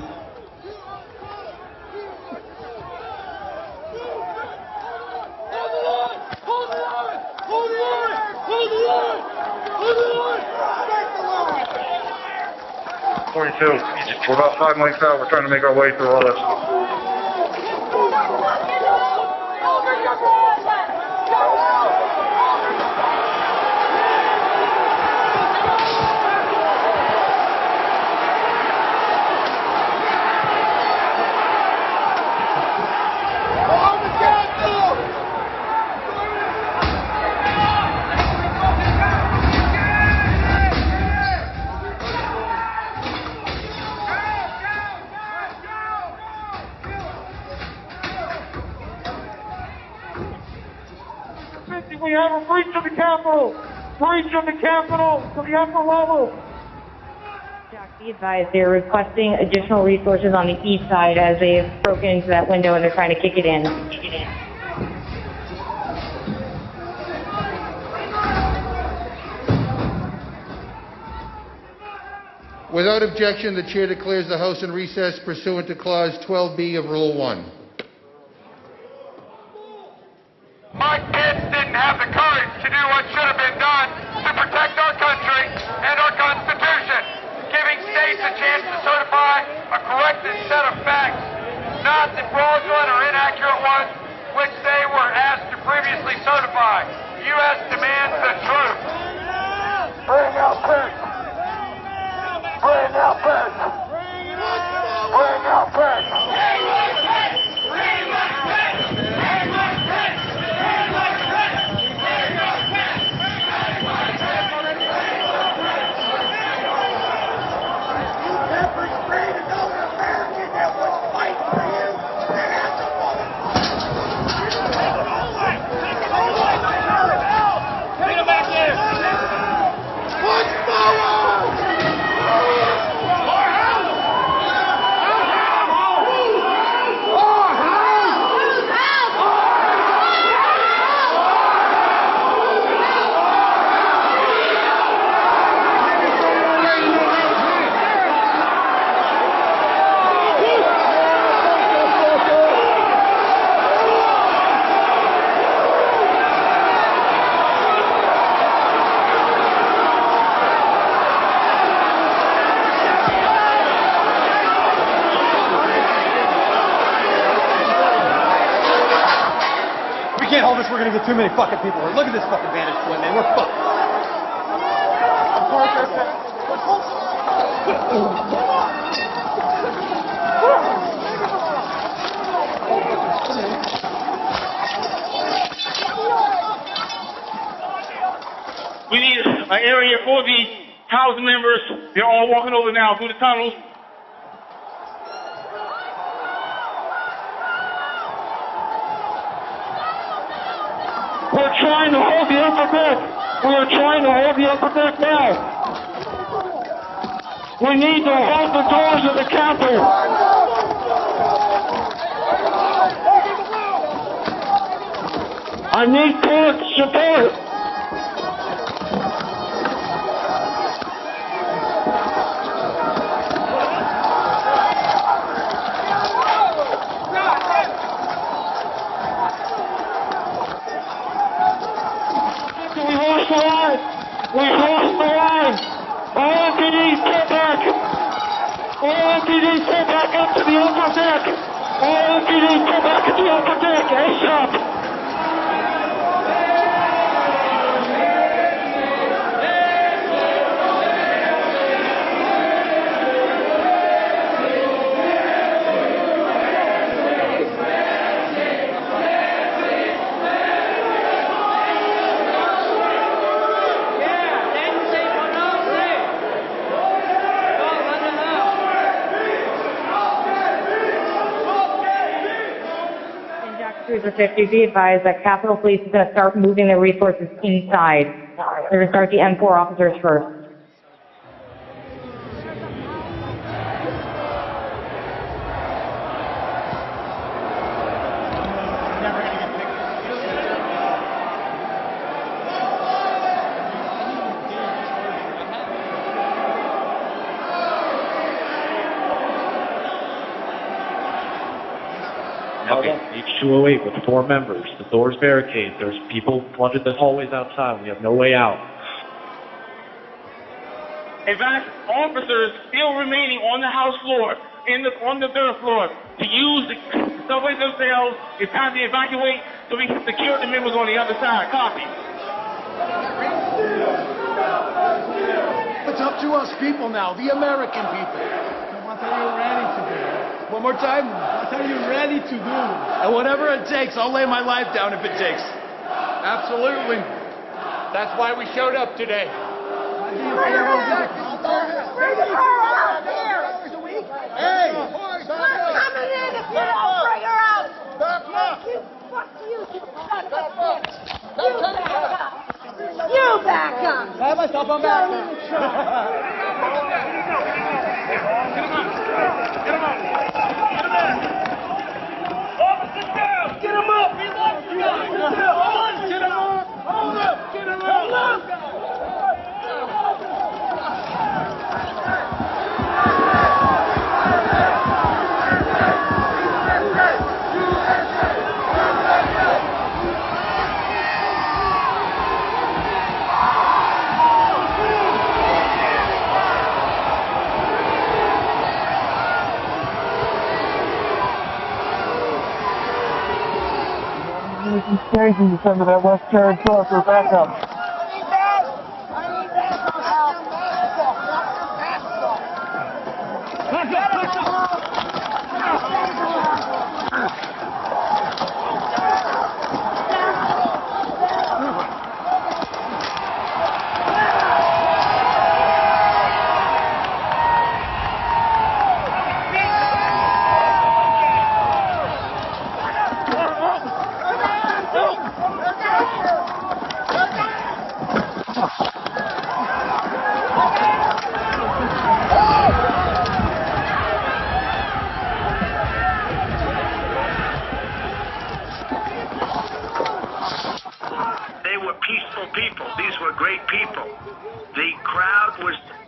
Hold the line! Hold the line! Hold the line! Hold the line! Back the line! 42. We're about 5 miles out. We're trying to make our way through all this. We have a breach of the Capitol! Breach of the Capitol to the upper level! Be advised, they're requesting additional resources on the east side as they've broken into that window and they're trying to kick it in. Without objection, the chair declares the House in recess pursuant to Clause 12B of Rule 1. Mike Pence didn't have the courage to do what should have been done to protect our country and our Constitution, giving states a chance to certify a corrected set of facts, not the fraudulent or inaccurate ones which they were asked to previously certify. The U.S. demands the truth. Bring out Pence. Bring out Pence. Bring out Pence. We're gonna get too many fucking people. Look at this fucking vantage point, man. We're fucked. We need an area for the House members. They're all walking over now through the tunnels. We're trying to hold the upper deck. We are trying to hold the upper deck now. We need to hold the doors of the Capitol. I need court support. We lost the line. We lost the line. All MPDs pull back. All MPDs pull back up to the upper deck. All MPDs pull back to the upper deck. ASAP. Cruiser 50, be advised that Capitol Police is going to start moving their resources inside. They're going to start the M4 officers first. Okay, H208 with 4 members. The door's barricaded. There's people flooded the hallways outside. We have no way out. Officers still remaining on the House floor, on the third floor, to use the subways themselves. It's time to evacuate so we can secure the members on the other side. Copy. It's up to us people now, the American people. What are you ready to do? One more time. What are you ready to do? And whatever it takes, I'll lay my life down if it takes. Absolutely. That's why we showed up today. Bring her out here! Hey! We're coming in if you don't bring her out! Fuck you! You back up! I myself, I'm back. Get him up! Officers down! Get him up! Get him up! Hold up! Get him up! Changing some of that West Karen truck for backup.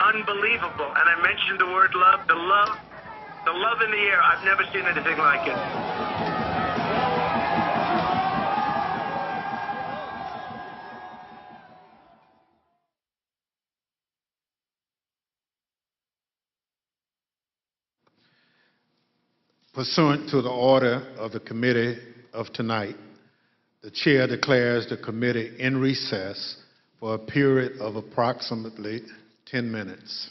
Unbelievable. And I mentioned the word love, the love in the air. I've never seen anything like it. Pursuant to the order of the committee of tonight, the chair declares the committee in recess for a period of approximately 10 minutes.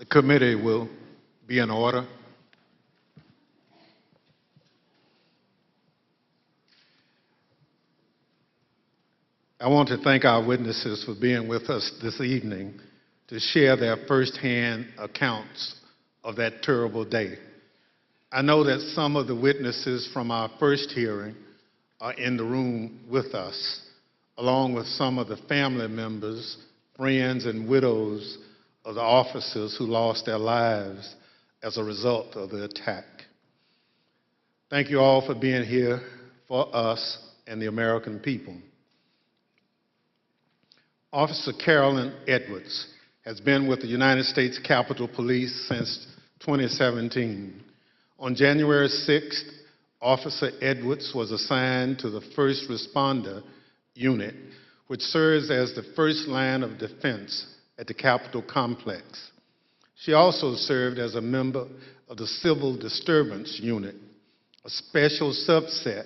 committee will be in order. I want to thank our witnesses for being with us this evening to share their firsthand accounts of that terrible day. I know that some of the witnesses from our first hearing are in the room with us, along with some of the family members, friends, and widows of the officers who lost their lives as a result of the attack. Thank you all for being here for us and the American people. Officer Carolyn Edwards has been with the United States Capitol Police since 2017. On January 6th, Officer Edwards was assigned to the First Responder Unit, which serves as the first line of defense at the Capitol complex. She also served as a member of the Civil Disturbance Unit, a special subset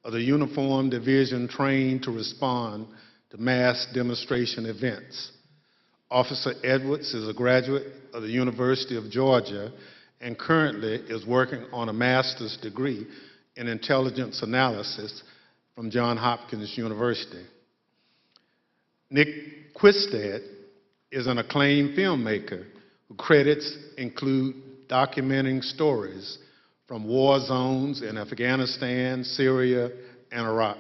of the uniformed division trained to respond to mass demonstration events. Officer Edwards is a graduate of the University of Georgia and currently is working on a master's degree in intelligence analysis from Johns Hopkins University. Nick Quisted is an acclaimed filmmaker whose credits include documenting stories from war zones in Afghanistan, Syria, and Iraq.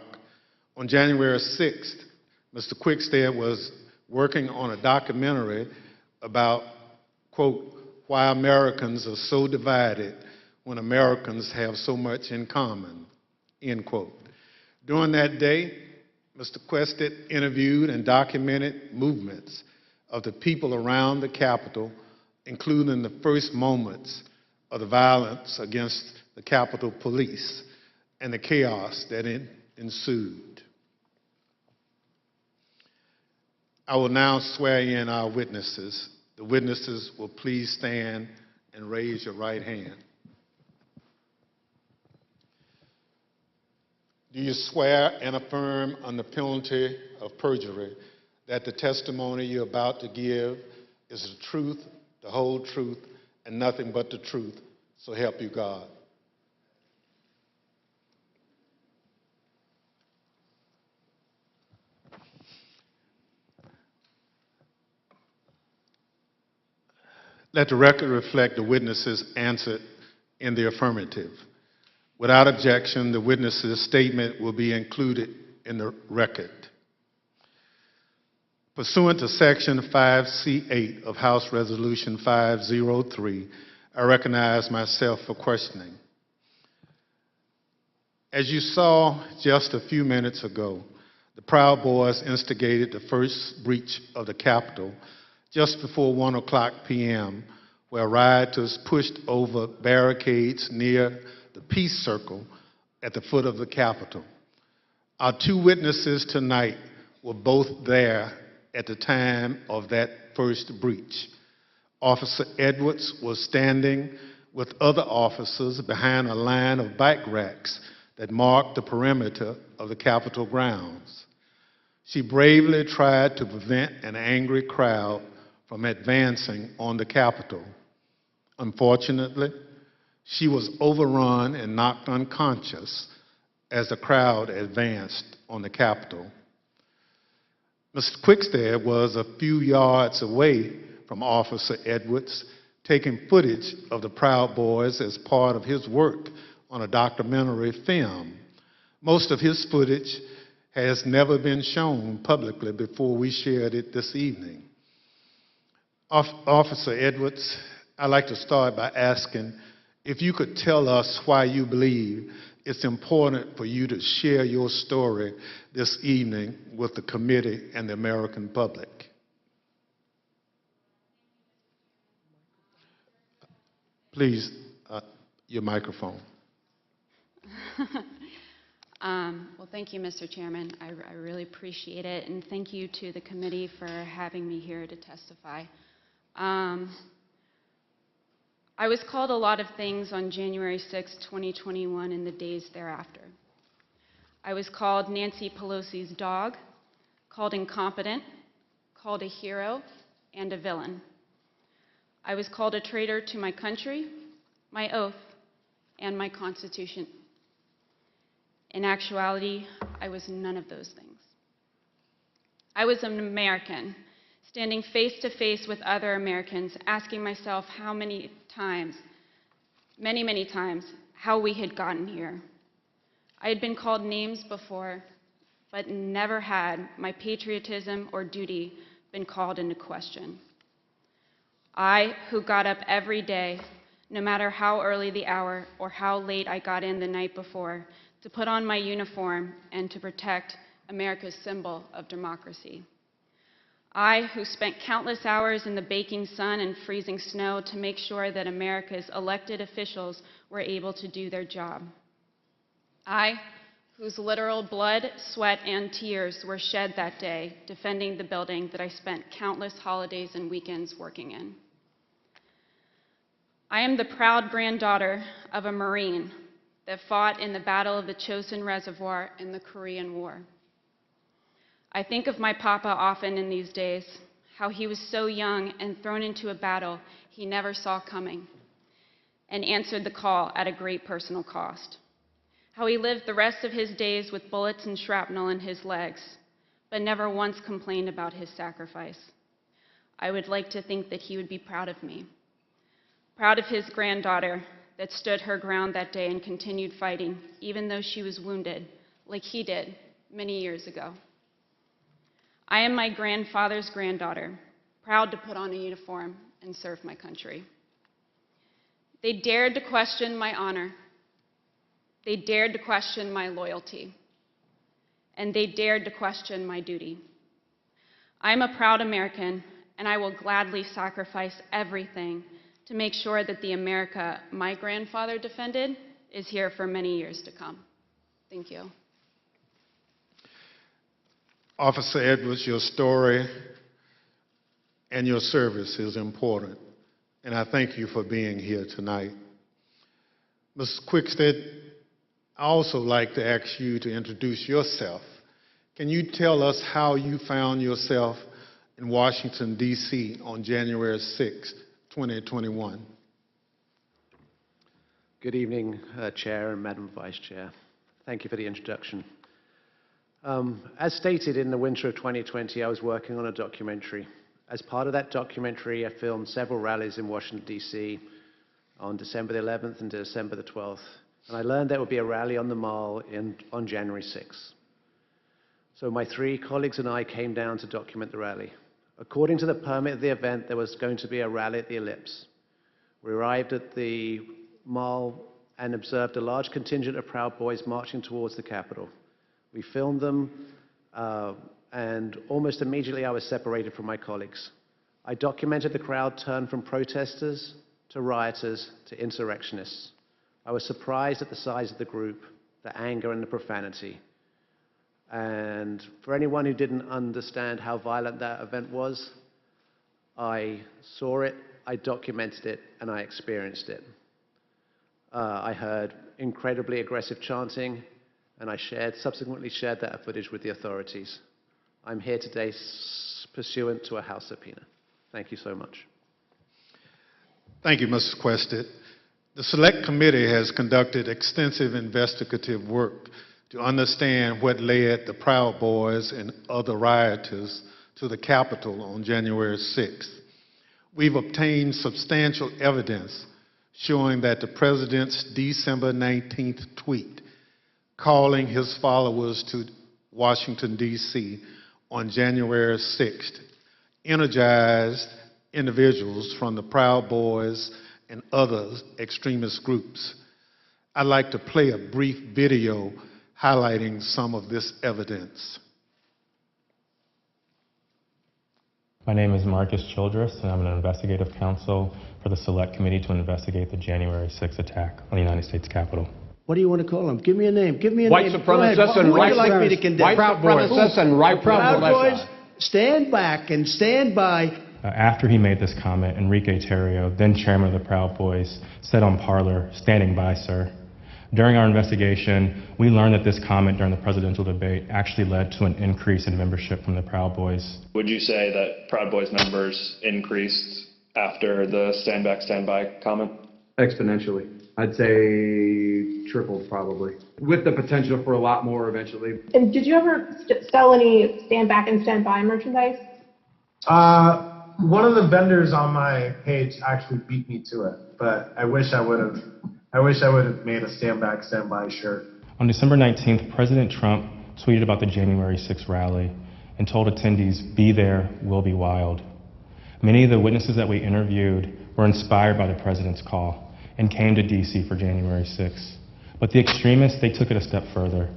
On January 6th, Mr. Quickstead was working on a documentary about, quote, why Americans are so divided when Americans have so much in common, end quote. During that day, Mr. Quickstead interviewed and documented movements of the people around the Capitol, including the first moments of the violence against the Capitol Police and the chaos that ensued. I will now swear in our witnesses. The witnesses will please stand and raise your right hand. Do you swear and affirm under penalty of perjury that the testimony you're about to give is the truth, the whole truth, and nothing but the truth, so help you God? Let the record reflect the witnesses answered in the affirmative. Without objection, the witness's statement will be included in the record. Pursuant to Section 5C8 of House Resolution 503, I recognize myself for questioning. As you saw just a few minutes ago, the Proud Boys instigated the first breach of the Capitol just before 1:00 p.m., where rioters pushed over barricades near the Peace Circle at the foot of the Capitol. Our two witnesses tonight were both there at the time of that first breach. Officer Edwards was standing with other officers behind a line of bike racks that marked the perimeter of the Capitol grounds. She bravely tried to prevent an angry crowd from advancing on the Capitol. Unfortunately, she was overrun and knocked unconscious as the crowd advanced on the Capitol. Mr. Quickstead was a few yards away from Officer Edwards, taking footage of the Proud Boys as part of his work on a documentary film. Most of his footage has never been shown publicly before we shared it this evening. Officer Edwards, I'd like to start by asking if you could tell us why you believe it's important for you to share your story this evening with the committee and the American public. Please, your microphone. Well, thank you, Mr. Chairman. I really appreciate it, and thank you to the committee for having me here to testify. I was called a lot of things on January 6, 2021, and the days thereafter. I was called Nancy Pelosi's dog, called incompetent, called a hero, and a villain. I was called a traitor to my country, my oath, and my Constitution. In actuality, I was none of those things. I was an American, standing face to face with other Americans, asking myself how many times, many times, how we had gotten here. I had been called names before, but never had my patriotism or duty been called into question. I, who got up every day, no matter how early the hour or how late I got in the night before, to put on my uniform and to protect America's symbol of democracy. I, who spent countless hours in the baking sun and freezing snow to make sure that America's elected officials were able to do their job. I, whose literal blood, sweat, and tears were shed that day defending the building that I spent countless holidays and weekends working in. I am the proud granddaughter of a Marine that fought in the Battle of the Chosin Reservoir in the Korean War. I think of my papa often in these days, how he was so young and thrown into a battle he never saw coming, and answered the call at a great personal cost. How he lived the rest of his days with bullets and shrapnel in his legs, but never once complained about his sacrifice. I would like to think that he would be proud of me, proud of his granddaughter that stood her ground that day and continued fighting, even though she was wounded, like he did many years ago. I am my grandfather's granddaughter, proud to put on a uniform and serve my country. They dared to question my honor. They dared to question my loyalty. And they dared to question my duty. I am a proud American, and I will gladly sacrifice everything to make sure that the America my grandfather defended is here for many years to come. Thank you. Officer Edwards, your story and your service is important, and I thank you for being here tonight. Ms. Quickstead, I also like to ask you to introduce yourself. Can you tell us how you found yourself in Washington, D.C. on January 6, 2021? Good evening, Chair and Madam Vice Chair. Thank you for the introduction. As stated, in the winter of 2020, I was working on a documentary. As part of that documentary, I filmed several rallies in Washington, D.C. on December the 11th and December the 12th. And I learned there would be a rally on the Mall on January 6th. So my 3 colleagues and I came down to document the rally. According to the permit of the event, there was going to be a rally at the Ellipse. We arrived at the Mall and observed a large contingent of Proud Boys marching towards the Capitol. We filmed them, and almost immediately I was separated from my colleagues. I documented the crowd turn from protesters to rioters to insurrectionists. I was surprised at the size of the group, the anger and the profanity. And for anyone who didn't understand how violent that event was, I saw it, I documented it, and I experienced it. I heard incredibly aggressive chanting, and I subsequently shared that footage with the authorities. I'm here today pursuant to a House subpoena. Thank you so much. Thank you, Mrs. Quested. The Select Committee has conducted extensive investigative work to understand what led the Proud Boys and other rioters to the Capitol on January 6th. We've obtained substantial evidence showing that the President's December 19th tweet calling his followers to Washington, D.C. on January 6th energized individuals from the Proud Boys and other extremist groups. I'd like to play a brief video highlighting some of this evidence. My name is Marcus Childress, and I'm an investigative counsel for the Select Committee to investigate the January 6th attack on the United States Capitol. What do you want to call them? Give me a name. Give me a White name. supremacists and white like me to condemn? White supremacists and right Proud Boys, stand back and stand by. After he made this comment, Enrique Terrio, then chairman of the Proud Boys, said on Parler, "Standing by, sir." During our investigation, we learned that this comment during the presidential debate actually led to an increase in membership from the Proud Boys. Would you say that Proud Boys members increased after the stand back, stand by comment? Exponentially. I'd say tripled probably, with the potential for a lot more eventually. And did you ever sell any stand back and stand by merchandise? One of the vendors on my page actually beat me to it, but I wish I would have made a stand back, stand by shirt. On December 19th, President Trump tweeted about the January 6th rally and told attendees, "Be there, we'll be wild." Many of the witnesses that we interviewed were inspired by the president's call and came to D.C. for January 6th. But the extremists, they took it a step further.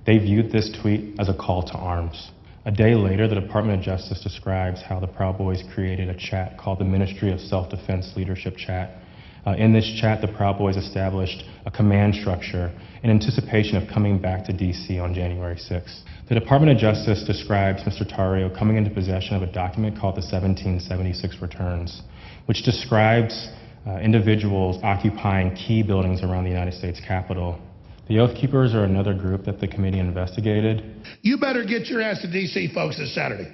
They viewed this tweet as a call to arms. A day later, the Department of Justice describes how the Proud Boys created a chat called the Ministry of Self-Defense Leadership Chat. In this chat, the Proud Boys established a command structure in anticipation of coming back to D.C. on January 6th. The Department of Justice describes Mr. Tarrio coming into possession of a document called the 1776 Returns, which describes individuals occupying key buildings around the United States Capitol. The Oath Keepers are another group that the committee investigated. You better get your ass to D.C., folks, this Saturday.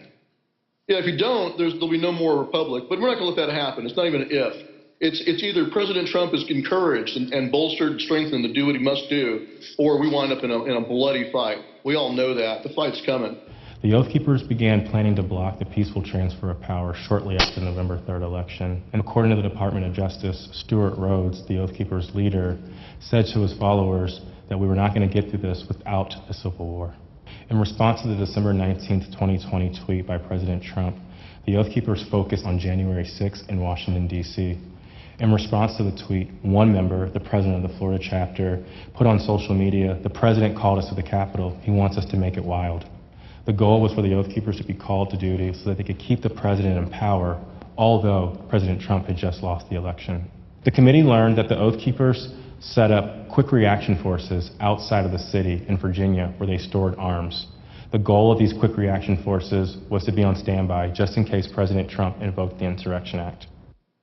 Yeah, if you don't, there'll be no more republic. But we're not going to let that happen. It's not even an if. It's either President Trump is encouraged and bolstered and strengthened to do what he must do, or we wind up in a bloody fight. We all know that. The fight's coming. The Oath Keepers began planning to block the peaceful transfer of power shortly after the November 3rd election. And according to the Department of Justice, Stuart Rhodes, the Oath Keepers leader, said to his followers that we were not going to get through this without a civil war. In response to the December 19th, 2020 tweet by President Trump, the Oath Keepers focused on January 6th in Washington, D.C. In response to the tweet, one member, the president of the Florida chapter, put on social media, "The president called us to the Capitol. He wants us to make it wild." The goal was for the Oath Keepers to be called to duty so that they could keep the president in power, although President Trump had just lost the election. The committee learned that the Oath Keepers set up quick reaction forces outside of the city in Virginia where they stored arms. The goal of these quick reaction forces was to be on standby just in case President Trump invoked the Insurrection Act.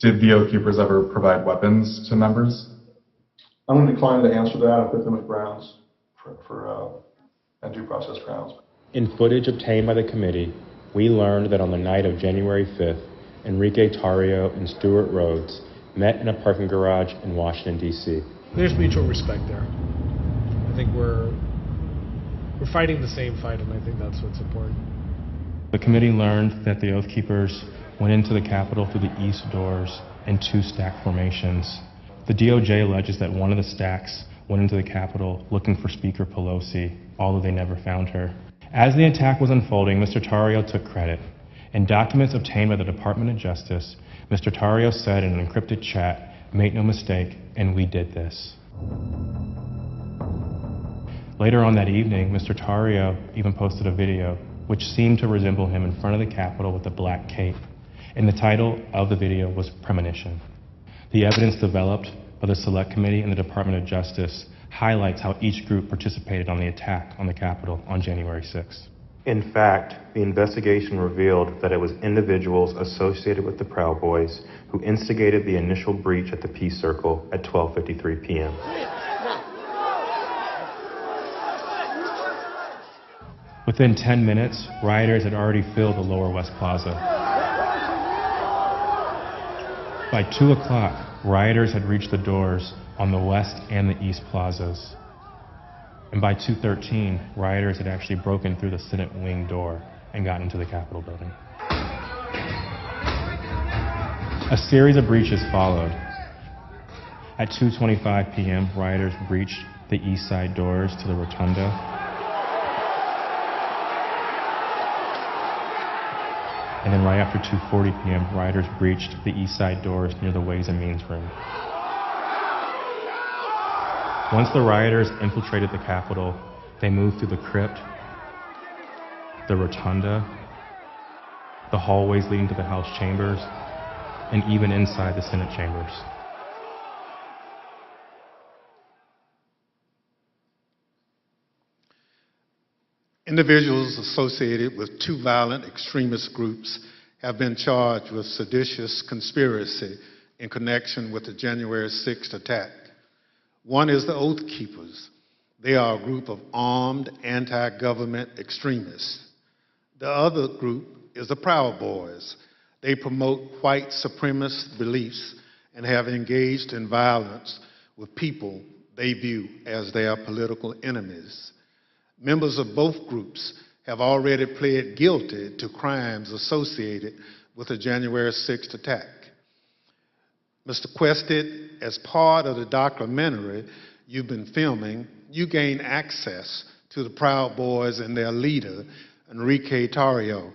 Did the Oath Keepers ever provide weapons to members? I'm going to decline to answer that and put them at grounds and due process grounds. In footage obtained by the committee, we learned that on the night of January 5th, Enrique Tarrio and Stuart Rhodes met in a parking garage in Washington, D.C. There's mutual respect there. I think we're fighting the same fight, and I think that's what's important. The committee learned that the Oath Keepers went into the Capitol through the east doors in two stack formations. The DOJ alleges that one of the stacks went into the Capitol looking for Speaker Pelosi, although they never found her. As the attack was unfolding, Mr. Tarrio took credit. In documents obtained by the Department of Justice, Mr. Tarrio said in an encrypted chat, "Make no mistake, and we did this." Later on that evening, Mr. Tarrio even posted a video which seemed to resemble him in front of the Capitol with a black cape. And the title of the video was Premonition. The evidence developed by the Select Committee and the Department of Justice highlights how each group participated on the attack on the Capitol on January 6th. In fact, the investigation revealed that it was individuals associated with the Proud Boys who instigated the initial breach at the Peace Circle at 12:53 p.m. Within 10 minutes, rioters had already filled the Lower West Plaza. By 2 o'clock, rioters had reached the doors on the West and the East plazas. And by 2:13, rioters had actually broken through the Senate wing door and gotten into the Capitol building. A series of breaches followed. At 2:25 p.m., rioters breached the east side doors to the Rotunda. And then right after 2:40 p.m., rioters breached the east side doors near the Ways and Means room. Once the rioters infiltrated the Capitol, they moved through the crypt, the Rotunda, the hallways leading to the House chambers, and even inside the Senate chambers. Individuals associated with two violent extremist groups have been charged with seditious conspiracy in connection with the January 6th attack. One is the Oath Keepers. They are a group of armed anti-government extremists. The other group is the Proud Boys. They promote white supremacist beliefs and have engaged in violence with people they view as their political enemies. Members of both groups have already pled guilty to crimes associated with the January 6th attack. Mr. Quested, as part of the documentary you've been filming, you gained access to the Proud Boys and their leader, Enrique Tarrio.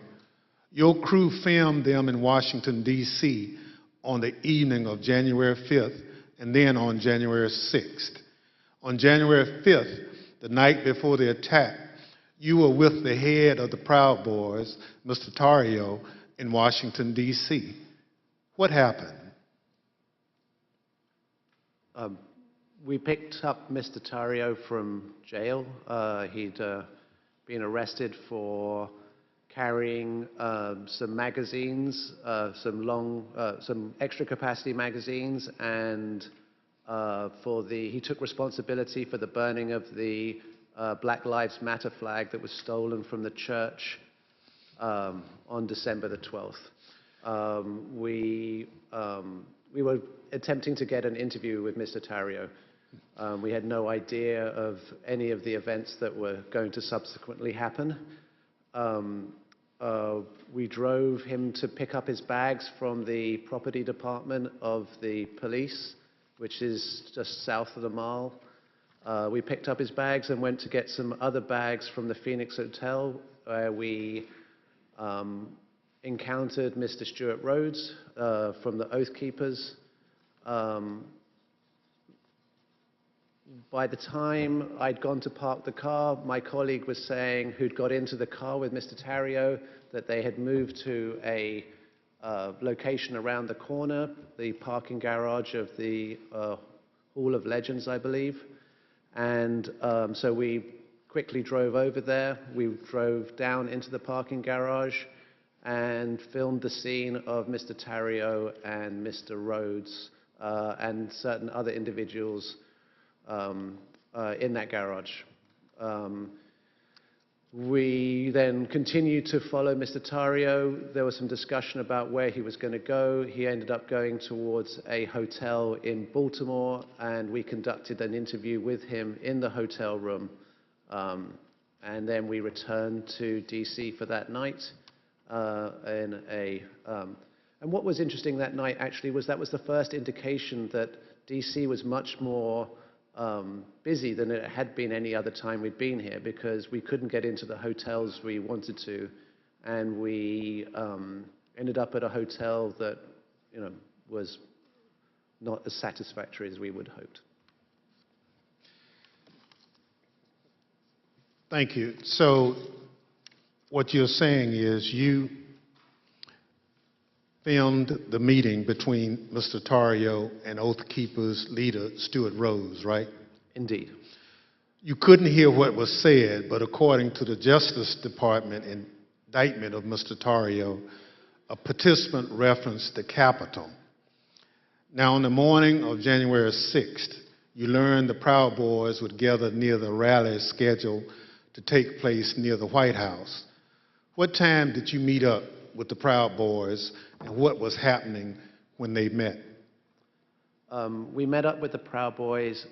Your crew filmed them in Washington, D.C. on the evening of January 5th and then on January 6th. On January 5th, the night before the attack, you were with the head of the Proud Boys, Mr. Tarrio, in Washington, D.C. What happened? We picked up Mr. Tarrio from jail. He'd been arrested for carrying some magazines, some extra capacity magazines, and he took responsibility for the burning of the Black Lives Matter flag that was stolen from the church on December the 12th. We were attempting to get an interview with Mr. Tarrio. We had no idea of any of the events that were going to subsequently happen. We drove him to pick up his bags from the property department of the police, which is just south of the mall. We picked up his bags and went to get some other bags from the Phoenix Hotel, where we encountered Mr. Stuart Rhodes from the Oath Keepers. By the time I'd gone to park the car, my colleague was saying, who'd got into the car with Mr. Tarrio, that they had moved to a location around the corner, the parking garage of the Hall of Legends, I believe. And so we quickly drove over there. We drove down into the parking garage and filmed the scene of Mr. Tarrio and Mr. Rhodes and certain other individuals in that garage. We then continued to follow Mr. Tarrio. There was some discussion about where he was going to go. He ended up going towards a hotel in Baltimore, and we conducted an interview with him in the hotel room. And then we returned to DC for that night. And what was interesting that night, actually, was that was the first indication that DC was much more busy than it had been any other time we'd been here, because we couldn't get into the hotels we wanted to, and we ended up at a hotel that, was not as satisfactory as we would have hoped. Thank you. So what you're saying is you filmed the meeting between Mr. Tarrio and Oath Keepers leader Stuart Rhodes, right? Indeed. You couldn't hear what was said, but according to the Justice Department indictment of Mr. Tarrio, a participant referenced the Capitol. Now, on the morning of January 6th, you learned the Proud Boys would gather near the rally scheduled to take place near the White House. What time did you meet up with the Proud Boys, and what was happening when they met? We met up with the Proud Boys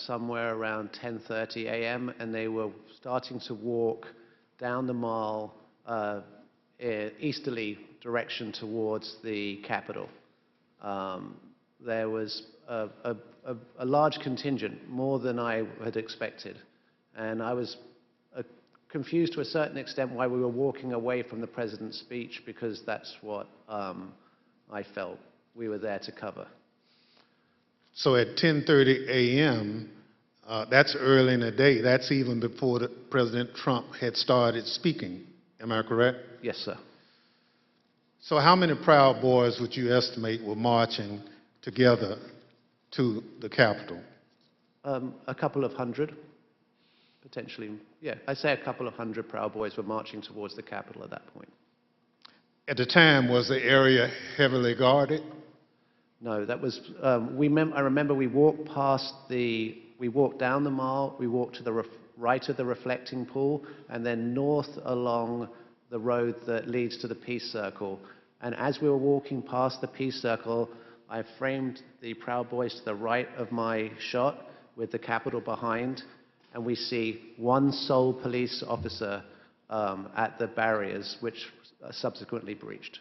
somewhere around 10:30 a.m., and they were starting to walk down the mall easterly direction towards the Capitol. There was a large contingent, more than I had expected, and I was confused to a certain extent why we were walking away from the president's speech, because that's what I felt we were there to cover. So at 10:30 a.m., that's early in the day. That's even before President Trump had started speaking. Am I correct? Yes, sir. So how many Proud Boys would you estimate were marching together to the Capitol? A couple of hundred, potentially. Yeah, I'd say a couple of hundred Proud Boys were marching towards the Capitol at that point. At the time, was the area heavily guarded? No, that was, I remember we walked down the mall, we walked to the right of the reflecting pool, and then north along the road that leads to the Peace Circle. And as we were walking past the peace circle, I framed the Proud Boys to the right of my shot with the Capitol behind, and we see one sole police officer at the barriers, which subsequently breached.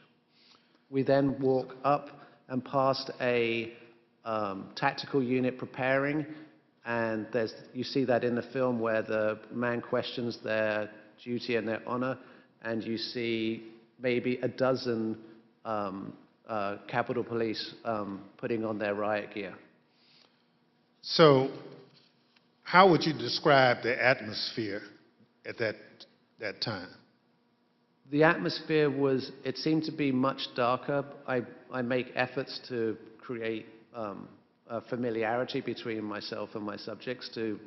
We then walk up and past a tactical unit preparing, and you see that in the film where the man questions their duty and their honor, and you see maybe a dozen Capitol Police putting on their riot gear. So, how would you describe the atmosphere at that time? The atmosphere it seemed to be much darker. I make efforts to create a familiarity between myself and my subjects to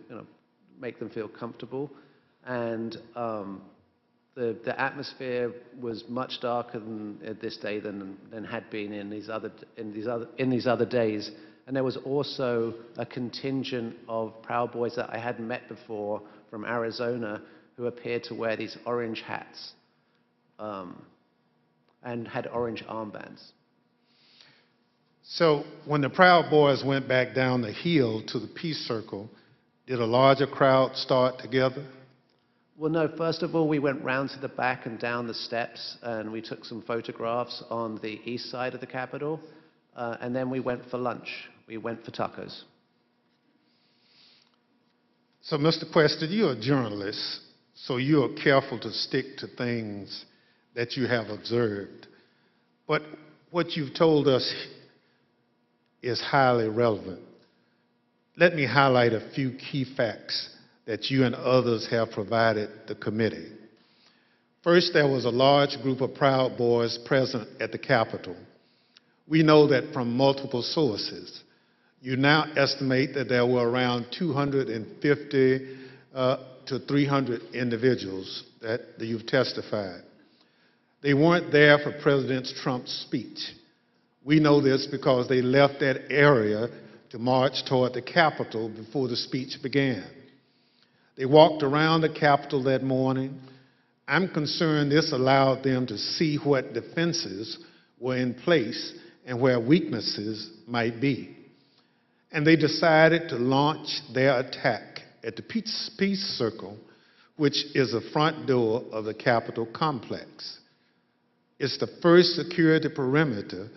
make them feel comfortable. And the atmosphere was much darker this day than had been in these other days. And there was also a contingent of Proud Boys that I hadn't met before from Arizona who appeared to wear these orange hats and had orange armbands. So when the Proud Boys went back down the hill to the Peace Circle, did a larger crowd start together? Well, no. First of all, we went round to the back and down the steps, and we took some photographs on the east side of the Capitol, and then we went for lunch. We went for tacos. So, Mr. Questa, you're a journalist, so you are careful to stick to things that you have observed. But what you've told us is highly relevant. Let me highlight a few key facts that you and others have provided the committee. First, there was a large group of Proud Boys present at the Capitol. We know that from multiple sources. You now estimate that there were around 250 to 300 individuals that you've testified. They weren't there for President Trump's speech. We know this because they left that area to march toward the Capitol before the speech began. They walked around the Capitol that morning. I'm concerned this allowed them to see what defenses were in place and where weaknesses might be. And they decided to launch their attack at the Peace Circle, which is the front door of the Capitol complex. It's the first security perimeter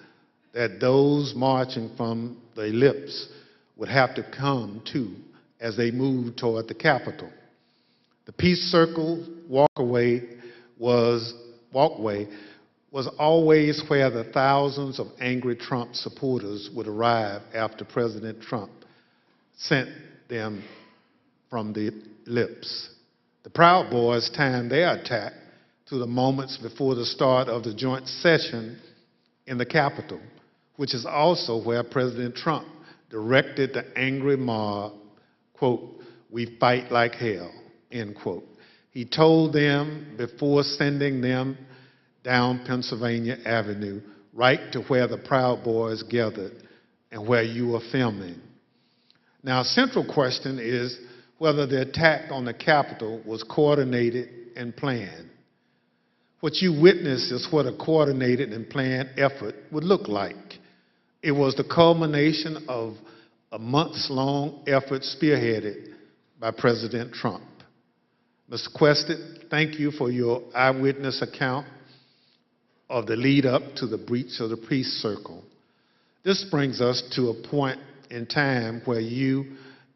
that those marching from the ellipse would have to come to as they moved toward the Capitol. The Peace Circle walkway was always where the thousands of angry Trump supporters would arrive after President Trump sent them from the ellipse. The Proud Boys timed their attack to the moments before the start of the joint session in the Capitol, which is also where President Trump directed the angry mob, quote, "We fight like hell," end quote. He told them before sending them down Pennsylvania Avenue, right to where the Proud Boys gathered and where you were filming. Now, a central question is whether the attack on the Capitol was coordinated and planned. What you witnessed is what a coordinated and planned effort would look like. It was the culmination of a months-long effort spearheaded by President Trump. Mr. Questa, thank you for your eyewitness account of the lead up to the breach of the Peace Circle. This brings us to a point in time where you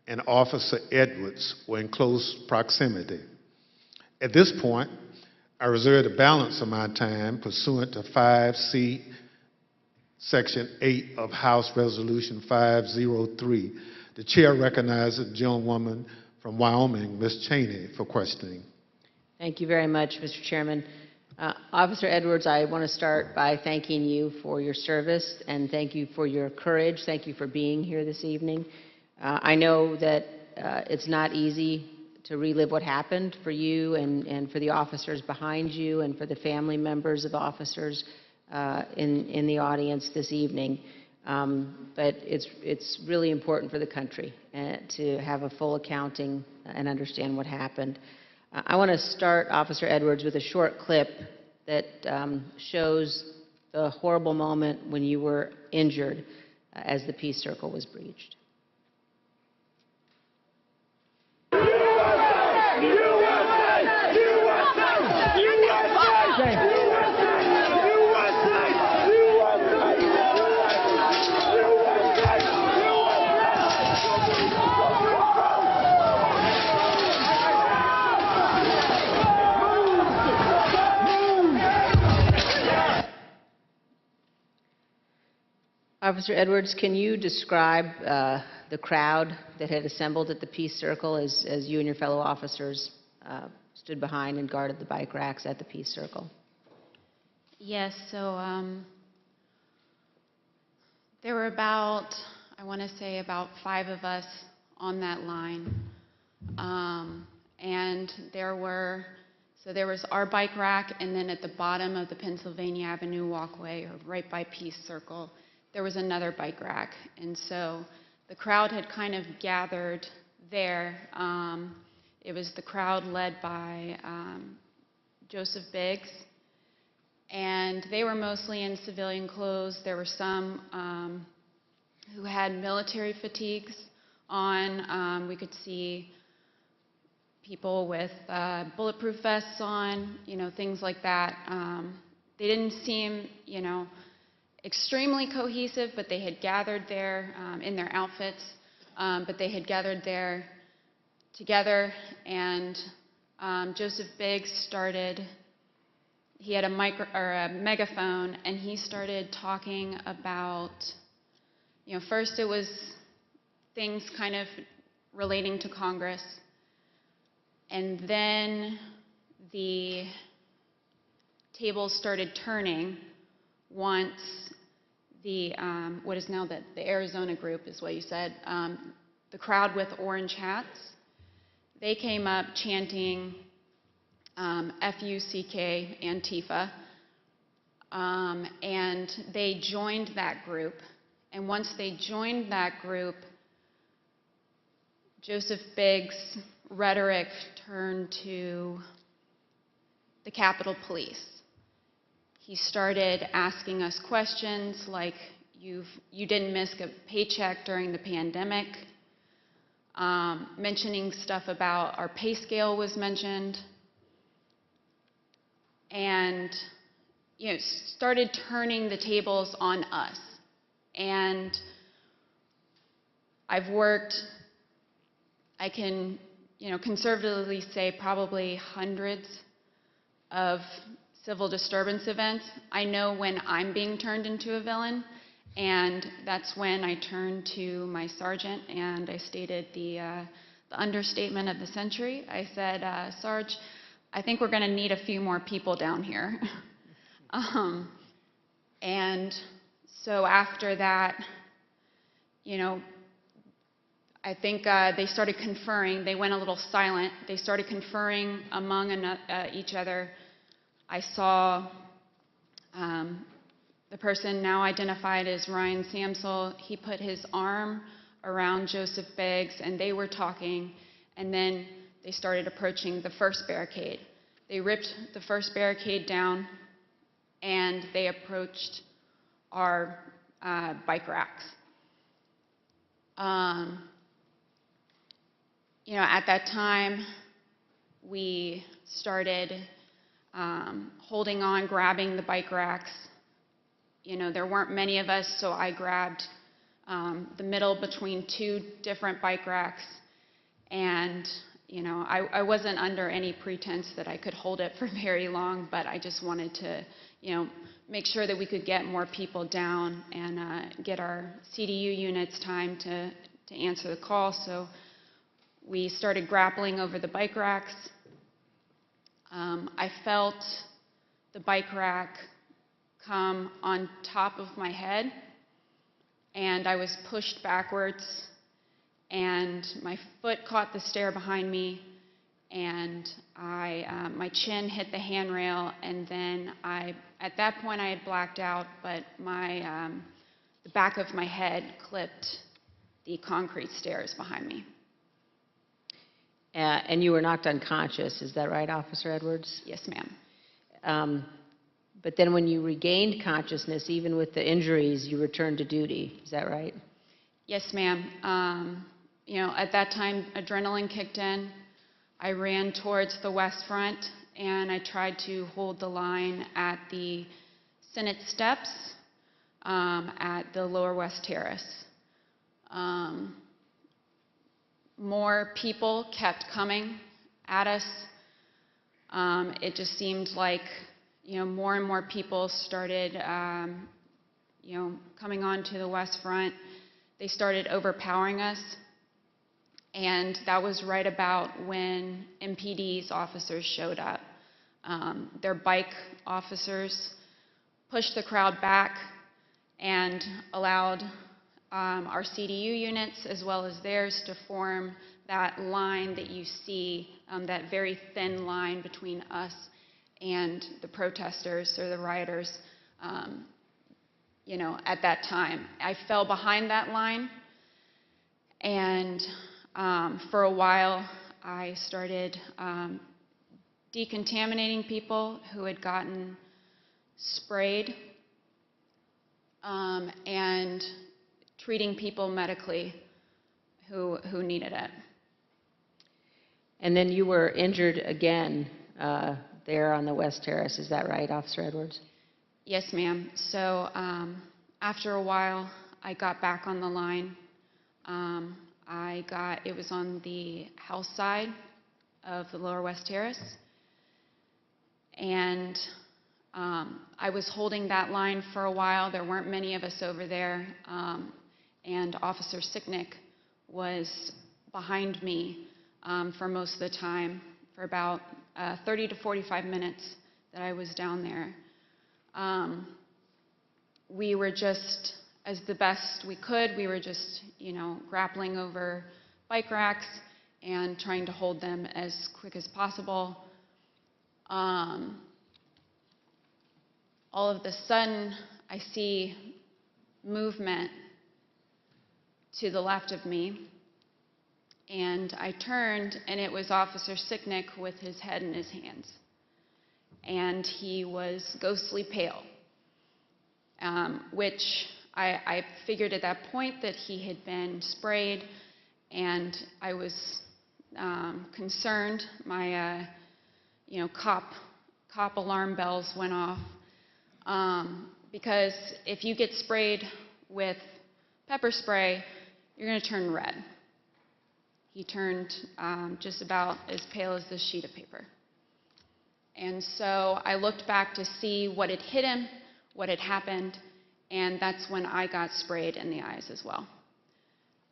and Officer Edwards were in close proximity. At this point, I reserve the balance of my time pursuant to 5C, Section 8 of House Resolution 503. The chair recognizes the gentlewoman from Wyoming, Ms. Cheney, for questioning. Thank you very much, Mr. Chairman. Officer Edwards, I want to start by thanking you for your service and thank you for your courage. Thank you for being here this evening. I know that it's not easy to relive what happened for you and for the officers behind you and for the family members of officers in the audience this evening. But it's really important for the country to have a full accounting and understand what happened. I want to start, Officer Edwards, with a short clip that shows the horrible moment when you were injured as the peace circle was breached. Officer Edwards, can you describe the crowd that had assembled at the Peace Circle as you and your fellow officers stood behind and guarded the bike racks at the Peace Circle? Yes, so there were about, I want to say about 5 of us on that line. And there was our bike rack, and then at the bottom of the Pennsylvania Avenue walkway, or right by Peace Circle, there was another bike rack. And so the crowd had kind of gathered there. It was the crowd led by Joseph Biggs, and they were mostly in civilian clothes. There were some who had military fatigues on. We could see people with bulletproof vests on, things like that. They didn't seem, extremely cohesive, but they had gathered there in their outfits, but they had gathered there together, and Joseph Biggs he had a megaphone, and he started talking about, first it was things kind of relating to Congress, and then the tables started turning once what is now the Arizona group is what you said, the crowd with orange hats, they came up chanting F-U-C-K, Antifa, and they joined that group. And once they joined that group, Joseph Biggs' rhetoric turned to the Capitol Police. He started asking us questions like, you didn't miss a paycheck during the pandemic, mentioning stuff about our pay scale was mentioned, and started turning the tables on us. And I've worked, I can conservatively say probably hundreds of civil disturbance events. I know when I'm being turned into a villain, and that's when I turned to my sergeant and I stated the understatement of the century. I said, Sarge, I think we're going to need a few more people down here. And so after that, I think they started conferring. They went a little silent. They started conferring among each other. I saw the person now identified as Ryan Samsel. He put his arm around Joseph Biggs, and they were talking, and then they started approaching the first barricade. They ripped the first barricade down, and they approached our bike racks. At that time, we started holding on, grabbing the bike racks. There weren't many of us, so I grabbed the middle between 2 different bike racks, and I wasn't under any pretense that I could hold it for very long, but I just wanted to make sure that we could get more people down and get our CDU units time to answer the call. So we started grappling over the bike racks. I felt the bike rack come on top of my head, and I was pushed backwards, and my foot caught the stair behind me, and my chin hit the handrail, and then at that point I had blacked out, but the back of my head clipped the concrete stairs behind me. And you were knocked unconscious, is that right, Officer Edwards? Yes, ma'am. But then when you regained consciousness, even with the injuries, you returned to duty. Is that right? Yes, ma'am. At that time, adrenaline kicked in. I ran towards the West Front, and I tried to hold the line at the Senate steps at the Lower West Terrace. More people kept coming at us. It just seemed like, more and more people started, coming onto the West Front. They started overpowering us. And that was right about when MPD's officers showed up. Their bike officers pushed the crowd back and allowed our CDU units as well as theirs to form that line that you see, that very thin line between us and the protesters or the rioters, at that time. I fell behind that line, and for a while I started decontaminating people who had gotten sprayed and treating people medically who needed it. And then you were injured again there on the West Terrace. Is that right, Officer Edwards? Yes, ma'am. So after a while, I got back on the line. It was on the house side of the Lower West Terrace. And I was holding that line for a while. There weren't many of us over there. And Officer Sicknick was behind me for most of the time, for about 30 to 45 minutes that I was down there. We were just, as the best we could, we were just, grappling over bike racks and trying to hold them as quick as possible. All of a sudden, I see movement to the left of me, and I turned, and it was Officer Sicknick with his head in his hands. And he was ghostly pale, which I figured at that point that he had been sprayed, and I was concerned. My, cop alarm bells went off, because if you get sprayed with pepper spray, you're going to turn red. He turned just about as pale as this sheet of paper. And so I looked back to see what had hit him, what had happened, and that's when I got sprayed in the eyes as well.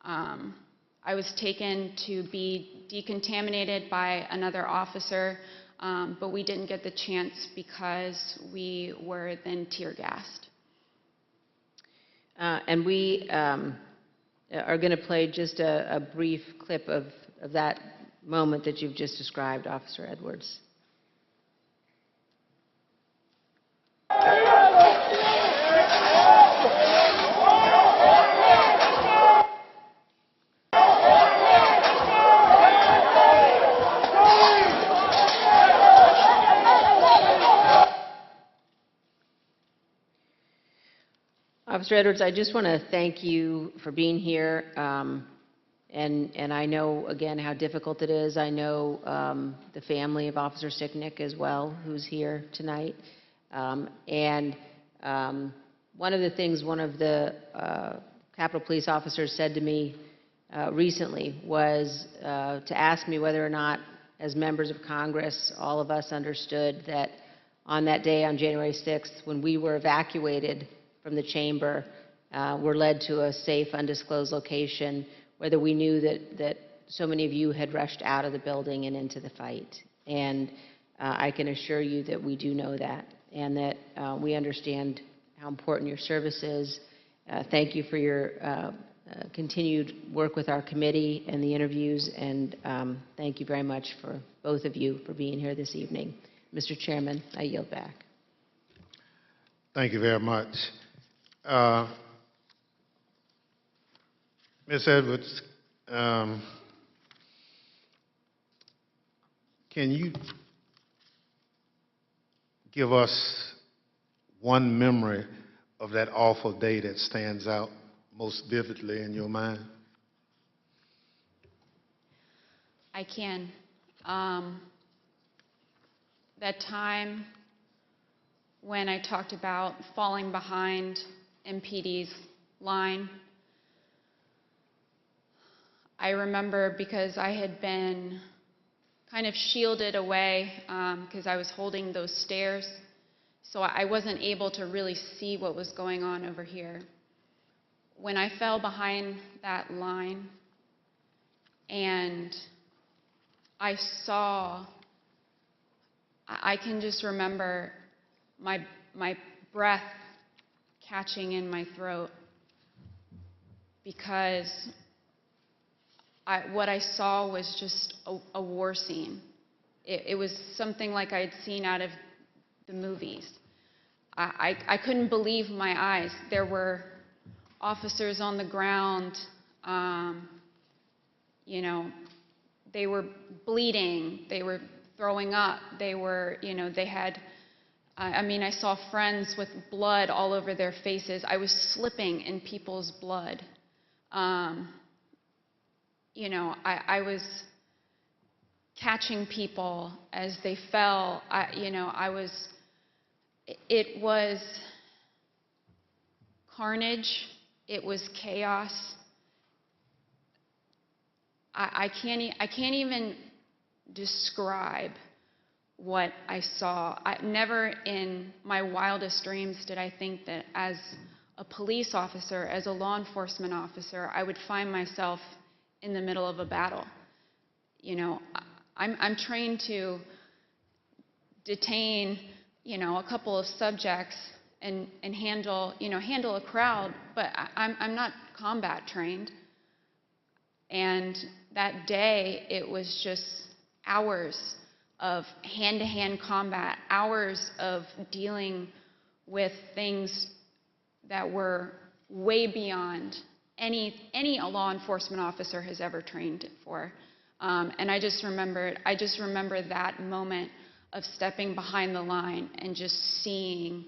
I was taken to be decontaminated by another officer, but we didn't get the chance because we were then tear gassed. And we are going to play just a brief clip of that moment that you've just described, Officer Edwards. Officer Edwards, I just want to thank you for being here. And I know, again, how difficult it is. I know the family of Officer Sicknick as well, who's here tonight. And one of the things one of the Capitol Police officers said to me recently was to ask me whether or not, as members of Congress, all of us understood that on that day, on January 6th, when we were evacuated from the chamber, were led to a safe, undisclosed location, whether we knew that so many of you had rushed out of the building and into the fight. And I can assure you that we do know that, and that we understand how important your service is. Thank you for your continued work with our committee and the interviews, and thank you very much for both of you for being here this evening. Mr. Chairman, I yield back. Thank you very much. Ms. Edwards, can you give us one memory of that awful day that stands out most vividly in your mind? I can. That time when I talked about falling behind MPD's line, I remember because I had been kind of shielded away because I was holding those stairs, so I wasn't able to really see what was going on over here. When I fell behind that line and I can just remember my breath catching in my throat because what I saw was just a war scene. It was something like I'd seen out of the movies. I couldn't believe my eyes. There were officers on the ground, you know, they were bleeding, they were throwing up, they were, you know, they had, I mean, I saw friends with blood all over their faces. I was slipping in people's blood. You know, I was catching people as they fell. It was carnage. It was chaos. I can't even describe what I saw. Never in my wildest dreams did I think that as a police officer, as a law enforcement officer, I would find myself in the middle of a battle. You know, I'm trained to detain, you know, a couple of subjects and handle a crowd, but I'm not combat trained. And that day, it was just hours of hand-to-hand combat, hours of dealing with things that were way beyond any law enforcement officer has ever trained for. And I just remember that moment of stepping behind the line and just seeing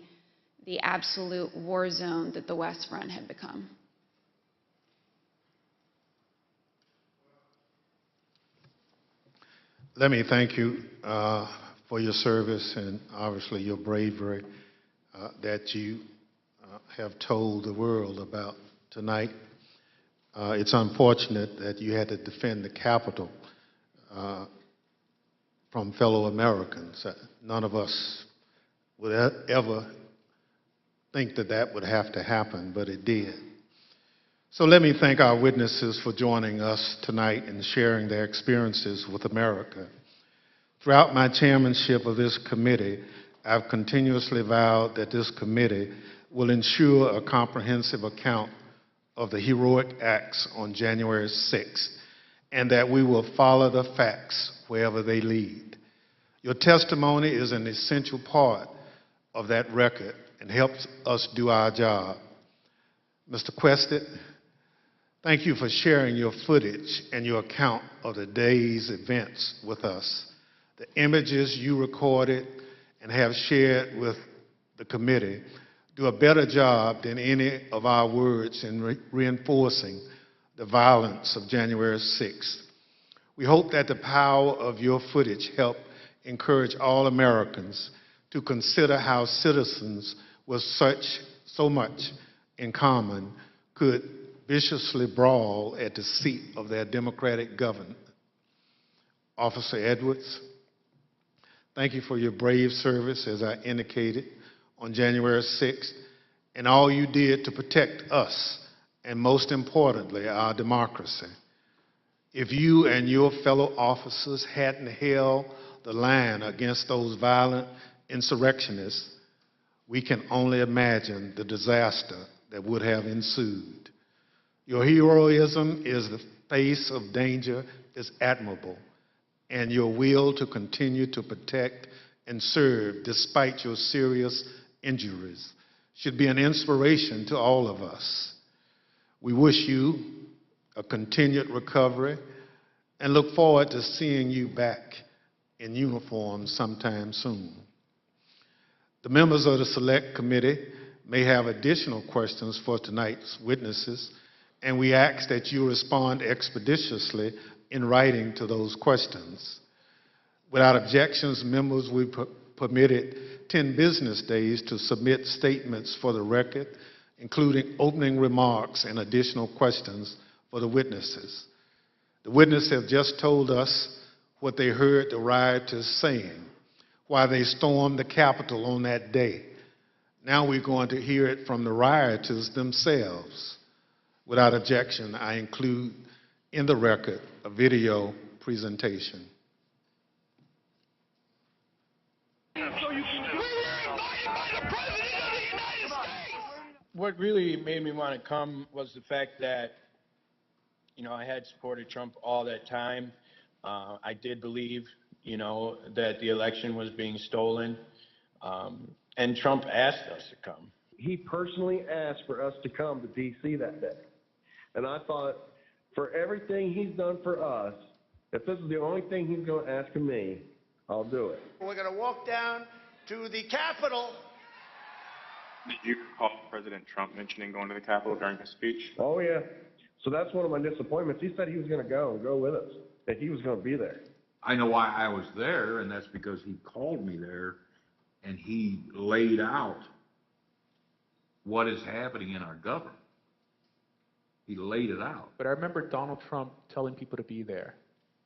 the absolute war zone that the West Front had become. Let me thank you for your service and obviously your bravery that you have told the world about tonight. It's unfortunate that you had to defend the Capitol from fellow Americans. None of us would ever think that that would have to happen, but it did. So let me thank our witnesses for joining us tonight and sharing their experiences with America. Throughout my chairmanship of this committee, I've continuously vowed that this committee will ensure a comprehensive account of the heroic acts on January 6th, and that we will follow the facts wherever they lead. Your testimony is an essential part of that record and helps us do our job. Mr. Quested, thank you for sharing your footage and your account of the day's events with us. The images you recorded and have shared with the committee do a better job than any of our words in reinforcing the violence of January 6th. We hope that the power of your footage help encourage all Americans to consider how citizens with so much in common could viciously brawl at the seat of their democratic government. Officer Edwards, thank you for your brave service, as I indicated, on January 6th, and all you did to protect us, and most importantly, our democracy. If you and your fellow officers hadn't held the line against those violent insurrectionists, we can only imagine the disaster that would have ensued. Your heroism in the face of danger is admirable, and your will to continue to protect and serve despite your serious injuries should be an inspiration to all of us. We wish you a continued recovery and look forward to seeing you back in uniform sometime soon. The members of the Select Committee may have additional questions for tonight's witnesses, and we ask that you respond expeditiously in writing to those questions. Without objections, members will be permitted 10 business days to submit statements for the record, including opening remarks and additional questions for the witnesses. The witnesses have just told us what they heard the rioters saying while they stormed the Capitol on that day. Now we're going to hear it from the rioters themselves. Without objection, I include in the record a video presentation. What really made me want to come was the fact that, you know, I had supported Trump all that time. I did believe, you know, that the election was being stolen, and Trump asked us to come. He personally asked for us to come to D.C. that day. And I thought, for everything he's done for us, if this is the only thing he's going to ask of me, I'll do it. We're going to walk down to the Capitol. Did you recall President Trump mentioning going to the Capitol during his speech? Oh, yeah. So that's one of my disappointments. He said he was going to go and go with us, that he was going to be there. I know why I was there, and that's because he called me there, and he laid out what is happening in our government. He laid it out. But I remember Donald Trump telling people to be there,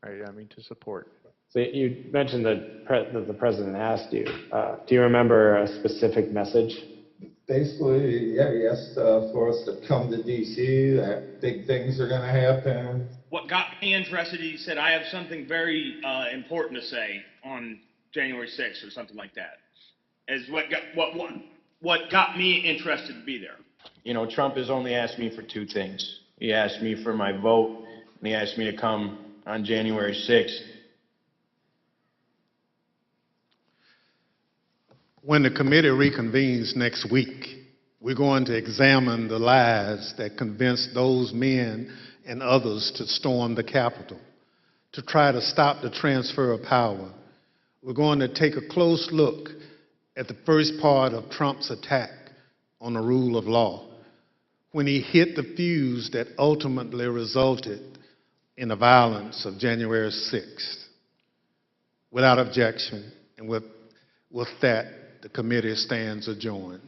right? I mean, to support. So you mentioned that the president asked you. Do you remember a specific message? Basically, yeah, he asked for us to come to D.C., that big things are going to happen. What got me interested, he said, I have something very important to say on January 6th or something like that, is what got me interested to be there. You know, Trump has only asked me for two things. He asked me for my vote, and he asked me to come on January 6th. When the committee reconvenes next week, we're going to examine the lies that convinced those men and others to storm the Capitol, to try to stop the transfer of power. We're going to take a close look at the first part of Trump's attack on the rule of law, when he hit the fuse that ultimately resulted in the violence of January 6th. Without objection, and with that, the committee stands adjourned.